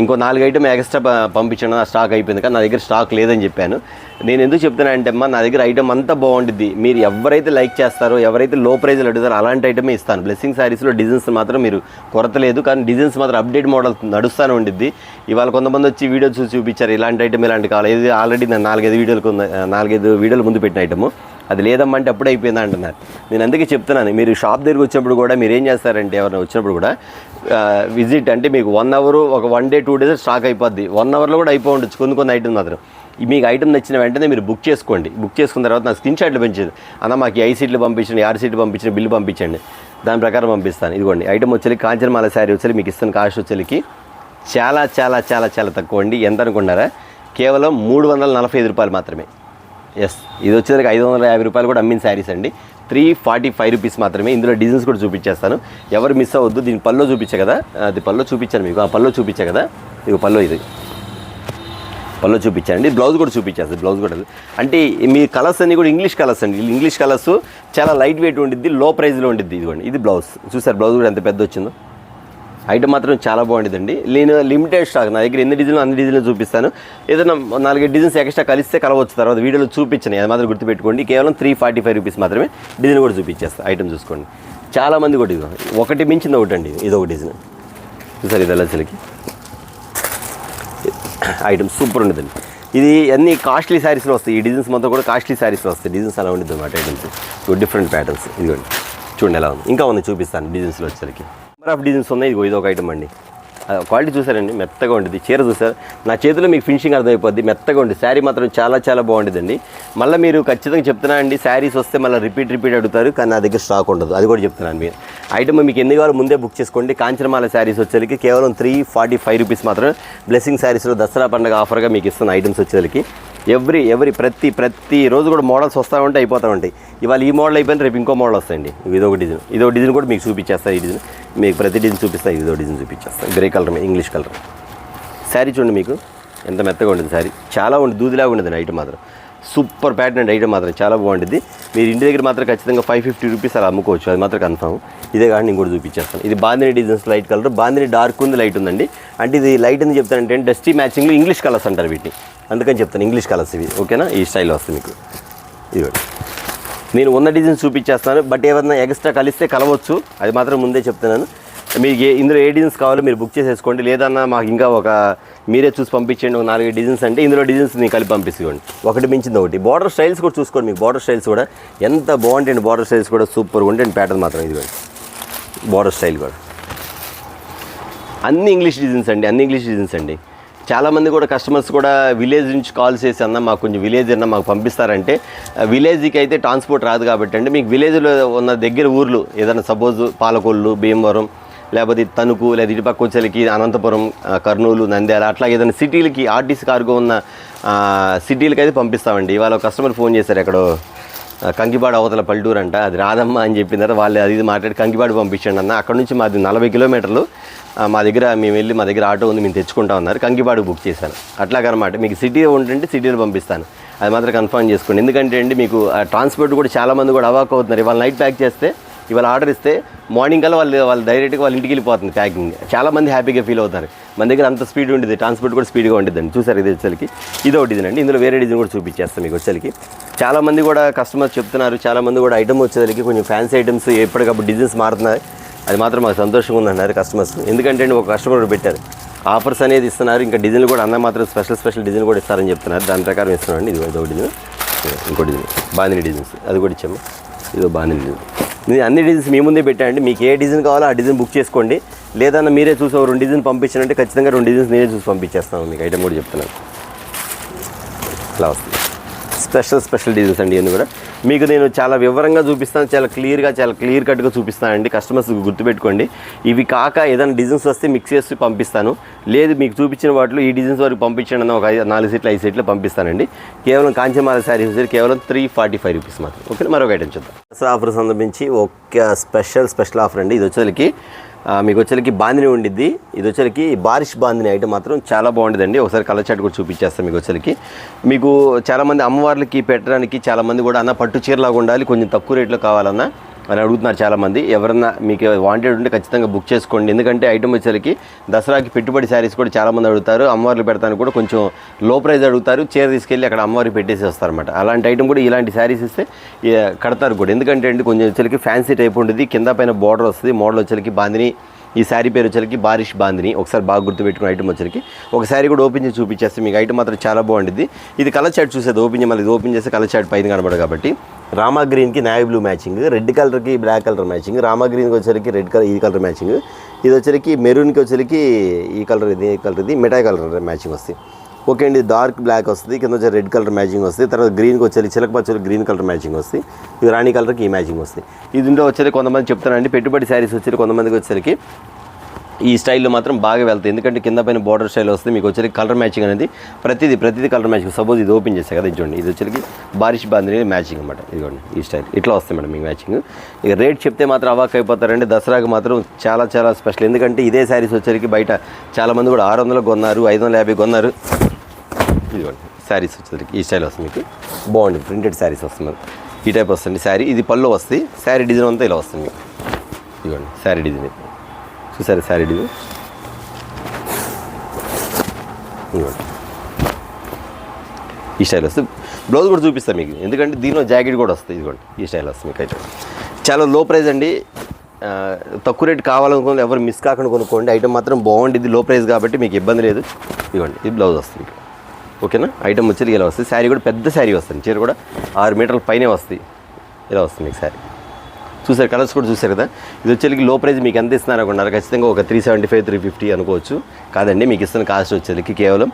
ఇంకో 4 ఐటమ్ ఎక్స్ట్రా పంపించాను, నా స్టాక్ అయిపోయింది కానీ నా దగ్గర స్టాక్ లేదని చెప్పాను. నేను ఎందుకు చెప్తున్నానంటే అమ్మా, నా దగ్గర ఐటమ్ అంతా బాగుంటుంది, మీరు ఎవరైతే లైక్ చేస్తారో, ఎవరైతే లో ప్రైజ్లో అడుగుతారో అలాంటి ఐటమే ఇస్తాను. బ్లెస్సింగ్ శారీస్లో డిజైన్స్ మాత్రం మీరు కొరత లేదు, కానీ డిజైన్స్ మాత్రం అప్డేట్ మోడల్ నడుస్తూనే ఉండిద్ది. ఇవాళ కొంతమంది వచ్చి వీడియో చూసి చూపించారు, ఇలాంటి ఐటమ్ ఇలాంటి కావాలి, ఇది ఆల్రెడీ నేను 4-5 వీడియోలు ముందు పెట్టిన ఐటము, అది లేదమ్మంటే అప్పుడే అయిపోయిందా అంటున్నారు. నేను అందుకే చెప్తున్నాను, మీరు షాప్ దగ్గరికి వచ్చినప్పుడు కూడా మీరు ఏం చేస్తారంటే, ఎవరైనా వచ్చినప్పుడు కూడా విజిట్ అంటే మీకు 1 అవర్, ఒక 1 డే 2 డేస్ స్టాక్ అయిపోద్ది, 1 అవర్లో కూడా అయిపో ఉండొచ్చు కొన్ని ఐటమ్ మాత్రం. మీకు ఐటమ్ నచ్చిన వెంటనే మీరు బుక్ చేసుకోండి. బుక్ చేసుకున్న తర్వాత నాకు స్క్రీన్ షాట్లు పంపించండి, అన్న మాకు 5 సీట్లు పంపించండి, 6 సీట్లు పంపించండి, బిల్లు పంపించండి, దాని ప్రకారం పంపిస్తాను. ఇదిగోండి ఐటమ్ వచ్చేసి కాంచనమాల శారీ వచ్చేసి మీకు ఇస్తున్న కాస్ట్ వచ్చేసి చాలా చాలా చాలా చాలా తక్కువ అండి. ఎంత అనుకున్నారా, కేవలం 345 రూపాయలు మాత్రమే. ఎస్, ఇది వచ్చేసరికి 550 రూపాయలు కూడా అమ్మిన శారీస్ అండి. 345 రూపీస్ మాత్రమే. ఇందులో డిజైన్స్ కూడా చూపించేస్తాను, ఎవరు మిస్ అవ్వద్దు. దీని పల్లో చూపించా కదా, అది పల్లో చూపించాను మీకు, ఆ పల్లో చూపించా కదా, ఇది పల్లో, ఇది పల్లో చూపించానండి. బ్లౌజ్ కూడా చూపించేస్తుంది, బ్లౌజ్ కూడా అంటే మీ కలర్స్ అన్నీ కూడా ఇంగ్లీష్ కలర్స్ అండి. ఇంగ్లీష్ కలర్స్ చాలా లైట్ వెయిట్ ఉండిద్ది, లో ప్రైస్లో ఉండిద్ది. ఇదిగోండి ఇది బ్లౌజ్, చూసారు బ్లౌజ్ కూడా ఎంత పెద్ద వచ్చిందో. ఐటమ్ మాత్రం చాలా బాగుంటుందండి. నేను లిమిటెడ్ స్టాక్, నా దగ్గర ఎన్ని డిజైన్లు అన్ని డిజైన్లు చూపిస్తాను. ఏదైనా 4 డిజైన్స్ ఎక్స్ట్రా కలిస్తే కలవచ్చు, తర్వాత వీడియోలో చూపించాను, అది మాత్రం గుర్తుపెట్టుకోండి. కేవలం 345 రూపీస్ మాత్రమే. డిజైన్ కూడా చూపించేస్తాను, ఐటమ్ చూసుకోండి. చాలామంది కూడా ఇది ఒకటి మించింది ఒకటి అండి, ఇది ఒక డిజైన్ చూసారు, ఇది అసలుకి ఐటమ్ సూపర్ ఉండదండి. ఇది అన్ని కాస్ట్లీ శారీస్లో వస్తాయి, ఈ డిజైన్స్ మొత్తం కూడా కాస్ట్లీ శారీస్లో వస్తాయి. డిజైన్స్ అలా ఉండదు అన్నమాట, ఐటమ్స్ డిఫరెంట్ ప్యాటర్న్స్. ఇదిగోండి చూడండి ఎలా ఉంది, ఇంకా ఉంది చూపిస్తాను. డిజైన్స్లో వచ్చేసరికి నెంబర్ ఆఫ్ డిజైన్స్ ఉన్నాయి. ఇది ఒక ఐటమ్ అండి, క్వాలిటీ చూసారండి, మెత్తగా ఉంటుంది. చీర చూసారు, నా చేతిలో మీకు ఫినిషింగ్ అర్థమైపోద్ది, మెత్తగా ఉంటుంది. శారీ మాత్రం చాలా చాలా బాగుంటుందండి. మళ్ళీ మీరు ఖచ్చితంగా చెప్తున్నా అండి, శారీస్ వస్తే మళ్ళీ రిపీట్ అడుగుతారు, కానీ నా దగ్గర స్టాక్ ఉండదు, అది కూడా చెప్తున్నాను. మీరు ఐటమ్ మీకు ఎన్ని కావాలో ముందే బుక్ చేసుకోండి. కాంచనమాల శారీస్ వచ్చేసరికి కేవలం 345 రూపీస్ మాత్రమే. బ్లెస్సింగ్ శారీస్లో దసరా పండుగ ఆఫర్గా మీకు ఇస్తున్న ఐటమ్స్ వచ్చేసరికి ప్రతి రోజు కూడా మోడల్స్ వస్తూ ఉంటాయి, అయిపోతూ ఉంటాయి. ఇవాళ ఈ మోడల్ అయిపోయింది, రేపు ఇంకో మోడల్ వస్తాయండి. ఇదో డిజైన్ కూడా మీకు చూపించేస్తాయి. ఈ డిజైన్ మీకు ప్రతి డిజైన్ చూపిస్తాయి, ఇదో డిజైన్ చూపించేస్తాను. Grey colour, English colour sari చూడండి, మీకు ఎంత మెత్తగా ఉంటుంది శారీ, చాలా ఉంటుంది, దూదిలాగా ఉండదు. ఐటమ్ మాత్రం సూపర్ ప్యాటర్న్ అండి, ఐటమ్ మాత్రం చాలా బాగుంటుంది. మీరు ఇంటి దగ్గర మాత్రం ఖచ్చితంగా 550 రూపీస్ అలా అమ్ముకోవచ్చు, అది మాత్రం కన్ఫర్మ్. ఇదే కానీ నేను కూడా చూపించేస్తాను. ఇది bandhani designs light colour, bandhani dark ఉంది, లైట్ ఉందండి. అంటే ఇది లైట్ అని చెప్తానంటే డస్టీ మ్యాచింగ్లో ఇంగ్లీష్ కలర్స్ అంటారు వీటిని, అందుకని చెప్తాను ఇంగ్లీష్ కలర్స్ ఇవి. ఓకేనా, ఈ స్టైల్లో వస్తుంది మీకు. ఇదిగోండి నేను ఉన్న డిజైన్ చూపించేస్తాను, బట్ ఏమన్నా ఎక్స్ట్రా కలిస్తే కలవచ్చు, అది మాత్రం ముందే చెప్తున్నాను. మీకు ఇందులో ఏ డిజైన్స్ కావాలో మీరు బుక్ చేసేసుకోండి. లేదన్నా మాకు ఇంకా మీరే చూసి పంపించండి, ఒక 4 డిజైన్స్ అంటే ఇందులో డిజైన్స్ నేను కలిపి పంపిస్తాను, ఒకటి మించింది ఒకటి. బార్డర్ స్టైల్స్ కూడా చూసుకోండి, మీకు బార్డర్ స్టైల్స్ కూడా ఎంత బాగుంటాయండి. బార్డర్ స్టైల్స్ కూడా సూపర్గా ఉంటాయండి. ప్యాటర్న్ మాత్రం ఇదిగోండి, బార్డర్ స్టైల్ కూడా అన్ని ఇంగ్లీష్ డిజైన్స్ అండి. చాలామంది కూడా కస్టమర్స్ కూడా విలేజ్ నుంచి కాల్ చేసి, అన్న మాకు కొంచెం విలేజ్ అన్న మాకు పంపిస్తారంటే, విలేజ్కి అయితే ట్రాన్స్పోర్ట్ రాదు కాబట్టి అండి, మీకు విలేజ్లో ఉన్న దగ్గర ఊర్లు ఏదైనా సపోజ్ పాలకొల్లు, భీమవరం, లేకపోతే తణుకు, లేదా ఇటు పక్క వచ్చేసరికి అనంతపురం, కర్నూలు, నంద్యాల, అట్లా ఏదైనా సిటీలకి ఆర్టీసీ కార్గో ఉన్న సిటీలకి అయితే పంపిస్తామండి. ఇవాళ కస్టమర్ ఫోన్ చేశారు, ఎక్కడో కంకిపాడు అవతల పల్లెటూరు అంట, అది రాదమ్మా అని చెప్పిన తర్వాత వాళ్ళు అది మాట్లాడి కంకిపాడు పంపించండి అన్న. అక్కడ నుంచి మాది 40 కిలోమీటర్లు, మా దగ్గర మేము వెళ్ళి మా దగ్గర ఆటో ఉంది మేము తెచ్చుకుంటా ఉన్నారు, కంకిపాడు బుక్ చేశాను. అట్లాగనమాట, మీకు సిటీ ఉంటుంటే సిటీలో పంపిస్తాను, అది మాత్రం కన్ఫర్మ్ చేసుకోండి. ఎందుకంటే అండి మీకు ట్రాన్స్పోర్ట్ కూడా చాలామంది కూడా అవాక్ అవుతున్నారు. ఇవాళ నైట్ ప్యాక్ చేస్తే, ఇవాళ ఆర్డర్ ఇస్తే మార్నింగ్ కల్లా వాళ్ళు డైరెక్ట్గా వాళ్ళ ఇంటికి వెళ్ళిపోతుంది ప్యాకింగ్. చాలామంది హ్యాపీగా ఫీల్ అవుతారు. మన దగ్గర అంత స్పీడ్ ఉండేది, ట్రాన్స్పోర్ట్ కూడా స్పీడ్గా ఉండేదండి. చూసారు ఇది వచ్చేసరికి ఇదో డిజైన్ అండి. ఇందులో వేరే డిజైన్ కూడా చూపించేస్తాను మీకు వచ్చేసరికి. చాలామంది కూడా కస్టమర్స్ చెప్తున్నారు, చాలామంది కూడా ఐటమ్ వచ్చేసరికి కొంచెం ఫ్యాన్సీ ఐటమ్స్ ఎప్పటికప్పుడు డిజైన్స్ మారుతున్నాయి, అది మాత్రం మాకు సంతోషంగా ఉందన్నారు కస్టమర్స్. ఎందుకంటే ఒక కస్టమర్ పెట్టారు, ఆఫర్స్ అనేది ఇస్తున్నారు, ఇంకా డిజైన్లు కూడా అన్న మాత్రం స్పెషల్ డిజైన్ కూడా ఇస్తారని చెప్తున్నారు, దాని ప్రకారం ఇస్తున్నామండి. ఇదో డిజైన్, ఇంకో డిజైన్ బాందిని డిజైన్స్, అది కూడా ఇచ్చాము. ఇదో బాందిని డిజైన్. నేను అన్ని డిజైన్స్ మీ ముందే పెట్టానండి, మీకు ఏ డిజైన్ కావాలో ఆ డిజైన్ బుక్ చేసుకోండి. లేదన్నా మీరే చూసి 2 డిజైన్ పంపించానంటే ఖచ్చితంగా 2 డిజైన్స్ నేనే చూసి పంపించేస్తాను మీకు. ఐటమ్ కూడా చెప్తున్నాను, అలా వస్తుంది. స్పెషల్ డిజైన్స్ అండి ఇవన్నీ కూడా మీకు నేను చాలా వివరంగా చూపిస్తాను, చాలా క్లియర్ కట్గా చూపిస్తానండి. కస్టమర్స్ గుర్తుపెట్టుకోండి, ఇవి కాక ఏదైనా డిజైన్స్ వస్తే మిక్స్ చేసి పంపిస్తాను. లేదు మీకు చూపించిన వాటిలో ఈ డిజైన్స్ వరకు పంపించండి అన్న, ఒక 4 సీట్లు 5 సీట్లు పంపిస్తానండి. కేవలం కాంచనమాల శారీస్ వచ్చి కేవలం 345 రూపీస్ మాత్రం. ఓకే, మరొక ఐటమ్ చూద్దాం. దసరా ఆఫర్ సంబంధించి ఒక స్పెషల్ ఆఫర్ అండి. ఇది వచ్చేసరికి మీకు వచ్చేసరికి బాందిని ఉండిద్ది. ఇది వచ్చేసరికి బారిష్ బాందిని ఐటమ్ మాత్రం చాలా బాగుంటుందండి. ఒకసారి కలర్ చాట్ కూడా చూపించేస్తాను మీకు వచ్చేసరికి. మీకు చాలామంది అమ్మవార్లకి పెట్టడానికి చాలామంది కూడా అన్న పట్టు చీరలాగా ఉండాలి, కొంచెం తక్కువ రేట్లో కావాలన్నా అని అడుగుతున్నారు చాలామంది. ఎవరన్నా మీకు వాంటెడ్ ఉంటే ఖచ్చితంగా బుక్ చేసుకోండి. ఎందుకంటే ఐటమ్ వచ్చేసరికి దసరాకి పెట్టుబడి శారీస్ కూడా చాలామంది అడుగుతారు. అమ్మవార్లు పెడతాను కూడా కొంచెం లో ప్రైస్ అడుగుతారు. చీర తీసుకెళ్ళి అక్కడ అమ్మవారికి పెట్టేసి వస్తారన్నమాట. అలాంటి ఐటమ్ కూడా ఇలాంటి శారీస్ ఇస్తే కడతారు కూడా. ఎందుకంటే అండి కొంచెం వచ్చేసరికి ఫ్యాన్సీ టైప్ ఉంటుంది, కింద పైన బార్డర్ వస్తుంది. మోడల్ వచ్చేసరికి బాందిని, ఈ శారీ పేరు వచ్చేసరికి బారిష్ బాందిని. ఒకసారి బాగా గుర్తుపెట్టుకున్న ఐటమ్ వచ్చేసరికి ఒక శారీ కూడా ఓపెన్ చేసి చూపించేస్తే మీకు ఐటమ్ మాత్రం చాలా బాగుంటుంది. ఇది కలర్ చార్ట్ చూసేది ఓపెన్ మళ్ళీ ఇది ఓపెన్ చేస్తే కలర్ చార్ట్ పైన కనబడదు కాబట్టి రామా గ్రీన్కి నావీ బ్లూ మ్యాచింగ్, రెడ్ కలర్కి బ్లాక్ కలర్ మ్యాచింగ్, రామా గ్రీన్కి వచ్చేసరికి రెడ్ కలర్ ఈ కలర్ మ్యాచింగ్, ఇది వచ్చేసరికి మెరూన్కి వచ్చేసరికి ఈ కలర్ ఇది మిఠాయి కలర్ మ్యాచింగ్ వస్తుంది. ఓకే అండి. డార్క్ బ్లాక్ వస్తుంది, కింద వచ్చి రెడ్ కలర్ మ్యాచింగ్ వస్తుంది. తర్వాత గ్రీన్కి వచ్చేది చిలకపచ్చలు గ్రీన్ కలర్ మ్యాచింగ్ వస్తుంది. ఇది రాణి కలర్కి ఈ మ్యాచింగ్ వస్తుంది. ఇది ఇంట్లో వచ్చేది కొంతమంది చెప్తానండి పెట్టుబడి శారీస్ వచ్చేది కొంతమందికి వచ్చేసరికి ఈ స్టైల్లో మాత్రం బాగా వెళ్తాయి. ఎందుకంటే కింద పైన బార్డర్ స్టైల్ వస్తుంది. మీకు వచ్చేసరికి కలర్ మ్యాచింగ్ అనేది ప్రతిదీ కలర్ మ్యాచింగ్. సపోజ్ ఇది ఓపెన్ చేస్తే కదా చూడండి, ఇది వచ్చేసరికి బారిష్ బాందిని మ్యాచింగ్ అనమాట. ఇదిగోండి ఈ స్టైల్ ఇట్లా వస్తాయి మేడం మీకు మ్యాచింగ్. ఇక రేట్ చెప్తే మాత్రం అవాక్ అయిపోతారండి. దసరాకి మాత్రం చాలా చాలా స్పెషల్. ఎందుకంటే ఇదే శారీస్ వచ్చేసరికి బయట చాలామంది కూడా 600 కొన్నారు, 550 కొన్నారు. ఇదిగోండి శారీస్ వచ్చేసరికి ఈ స్టైల్ వస్తుంది. మీకు బాగుంది ప్రింటెడ్ శారీస్ వస్తుంది. ఈ టైప్ వస్తుంది శారీ. ఇది పళ్ళు వస్తుంది. శారీ డిజైన్ అంతా ఇలా వస్తుంది మీకు. ఇదిగోండి శారీ డిజైన్ చూసారు, శారీ డిజైన్ ఇదిగోండి ఈ స్టైల్ వస్తుంది. బ్లౌజ్ కూడా చూపిస్తాను మీకు, ఎందుకంటే దీనిలో జాకెట్ కూడా వస్తుంది. ఇదిగోండి ఈ స్టైల్ వస్తుంది మీకు. అయితే చాలా లో ప్రైస్ అండి. తక్కువ రేట్ కావాలనుకోండి, ఎవరు మిస్ కాకుండా కొనుక్కోండి. ఐటమ్ మాత్రం బాగుంటుంది, లో ప్రైస్ కాబట్టి మీకు ఇబ్బంది లేదు. ఇదిగోండి ఇది బ్లౌజ్ వస్తుంది. ఓకేనా. ఐటమ్ వచ్చేది ఇలా వస్తుంది. శారీ కూడా పెద్ద శారీ వస్తుంది. చీర కూడా 6 మీటర్ల పైనే వస్తుంది. ఇలా వస్తుంది మీకు శారీ. చూసారు కలర్స్ కూడా చూసారు కదా. ఇది వచ్చేసరికి లో ప్రైస్ మీకు ఎంత ఇస్తున్నారు అనుకున్నారు? ఖచ్చితంగా ఒక 375 350 అనుకోవచ్చు. కాదండి, మీకు ఇస్తున్న కాస్ట్ వచ్చేసరికి కేవలం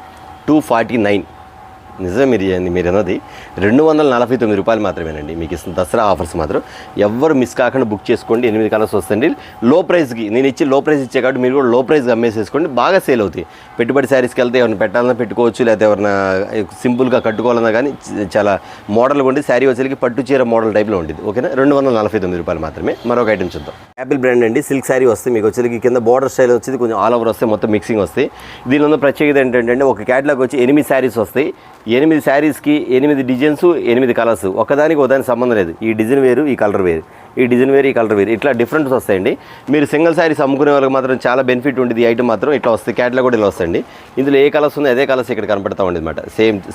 249. నిజమే మీరు అన్నది 249 రూపాయలు మాత్రమేనండి మీకు ఇస్తున్న దసరా ఆఫర్స్ మాత్రం. ఎవ్వరు మిస్ కాకుండా బుక్ చేసుకోండి. 8 కలర్స్ వస్తుంది లో ప్రైస్కి. నేను ఇచ్చి లో ప్రైస్ ఇచ్చే కాబట్టి మీరు కూడా లో ప్రైస్గా అమ్మేసేసుకోండి. బాగా సేల్ అవుతాయి. పెట్టుబడి శారీస్కి వెళ్తే ఎవరిని పెట్టాలన్నా పెట్టుకోవచ్చు, లేకపోతే ఎవరైనా సింపుల్గా కట్టుకోవాలన్నా కానీ చాలా మోడల్ ఉండి శారీ వచ్చేసరికి పట్టు చీర మోడల్ టైప్లో ఉంటుంది. ఓకేనా. 249 రూపాయలు మాత్రమే. మరొక ఐటమ్ చూద్దాం. యాపిల్ బ్రాండ్ అండి, సిల్క్ శారీ వస్తుంది మీకు వచ్చేసరికి. కింద బార్డర్ స్టైల్ వచ్చేది కొంచెం ఆల్ ఓవర్ వస్తాయి, మొత్తం మిక్సింగ్ వస్తాయి. దీనిలో ఉన్న ప్రత్యేకత ఏంటంటే ఒక క్యాటలాగ్ వచ్చి 8 శారీస్ వస్తాయి. 8 శారీస్కి 8 డిజైన్స్, 8 కలర్స్. ఒకదానికి సంబంధం లేదు. ఈ డిజైన్ వేరు, ఈ కలర్ వేరు, ఈ డిజైన్ వేరు, ఈ కలర్ వేరు, ఇట్లా డిఫరెంట్స్ వస్తాయండి. మీరు సింగిల్ శారీస్ అమ్ముకునే వాళ్ళకి మాత్రం చాలా బెనిఫిట్ ఉంటుంది. ఈ ఐటమ్ మాత్రం ఇట్లా వస్తుంది. క్యాటలాగ్ కూడా ఇలా వస్తుంది. ఇందులో ఏ కలర్స్ ఉందో అదే కలర్స్ ఇక్కడ కనపడతా ఉండేది అనమాట.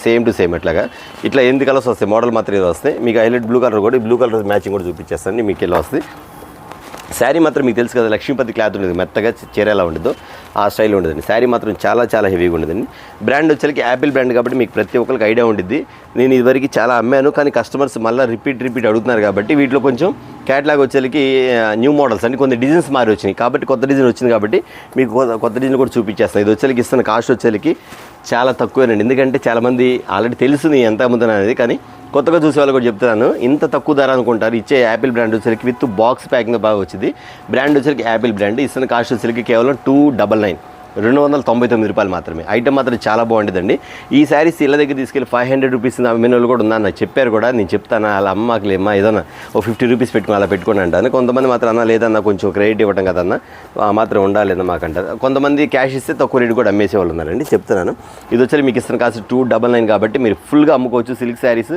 సేమ్ టు సేమ్ ఇట్లాగా ఇట్లా 8 కలర్స్ వస్తాయి. మోడల్ మాత్రం ఇది వస్తాయి. మీకు హైలైట్ బ్లూ కలర్ కూడా, బ్లూ కలర్ మ్యాచింగ్ కూడా చూపించేస్తాను మీకు. ఇలా వస్తుంది శారీ మాత్రం. మీకు తెలుసు కదా లక్ష్మీపతి క్లాత్ ఉండేది, మెత్తగా చీర ఎలా ఉండదో ఆ స్టైల్ ఉండదండి. శారీ మాత్రం చాలా చాలా హెవీగా ఉండదండి. బ్రాండ్ వచ్చేసరికి యాపిల్ బ్రాండ్ కాబట్టి మీకు ప్రతి ఒక్కరికి ఐడియా ఉంటుంది. నేను ఇదివరకు చాలా అమ్మాను, కానీ కస్టమర్స్ మళ్ళీ రిపీట్ అడుగుతున్నారు కాబట్టి వీటిలో కొంచెం క్యాటలాగ్ వచ్చేసరికి న్యూ మోడల్స్ అండి, కొన్ని డిజైన్స్ మారి వచ్చినాయి కాబట్టి కొత్త డిజైన్ వచ్చింది కాబట్టి మీకు కొత్త డిజైన్ కూడా చూపించేస్తాను. ఇది వచ్చేసరికి ఇస్తున్న కాస్ట్ వచ్చేసరికి చాలా తక్కువేనండి. ఎందుకంటే చాలామంది ఆల్రెడీ తెలుసు నేను ఎంత అమ్ముతున్నాను అనేది, కానీ కొత్తగా చూసే వాళ్ళు కూడా చెప్తున్నాను. ఇంత తక్కువ ధర అనుకుంటారు. ఇచ్చే యాపిల్ బ్రాండ్ వచ్చేసరికి విత్ బాక్స్ ప్యాకింగ్ బాగా వచ్చింది. బ్రాండ్ వచ్చేసరికి యాపిల్ బ్రాండ్. ఇస్తున్న కాస్ట్ వచ్చేసరికి కేవలం 299 299 రూపాయలు మాత్రమే. ఐటమ్ మాత్రం చాలా బాగుంటుందండి. ఈ శారీస్ ఇళ్ళ దగ్గర తీసుకెళ్ళి 500 రూపీస్ అమ్మిన వాళ్ళు కూడా ఉందని నాకు చెప్పారు కూడా. నేను చెప్తాను అలా అమ్మకలేమ్మా ఏదన్నా ఓ 50 రూపీస్ పెట్టుకుని అలా పెట్టుకుని అంటాను. కొంతమంది మాత్రం అన్న లేదన్నా కొంచెం క్రెడిట్ ఇవ్వడం కదన్నా మాత్రం ఉండాలేదన్నా మాకంటారు. కొంతమంది క్యాష్ ఇస్తే తక్కువ రేటు కూడా అమ్మేసే వాళ్ళు ఉన్నారండి. చెప్తున్నాను. ఇది వచ్చి మీకు ఇస్తున్న కాస్ట్ 299 కాబట్టి మీరు ఫుల్గా అమ్ముకోవచ్చు. సిల్క్ శారీస్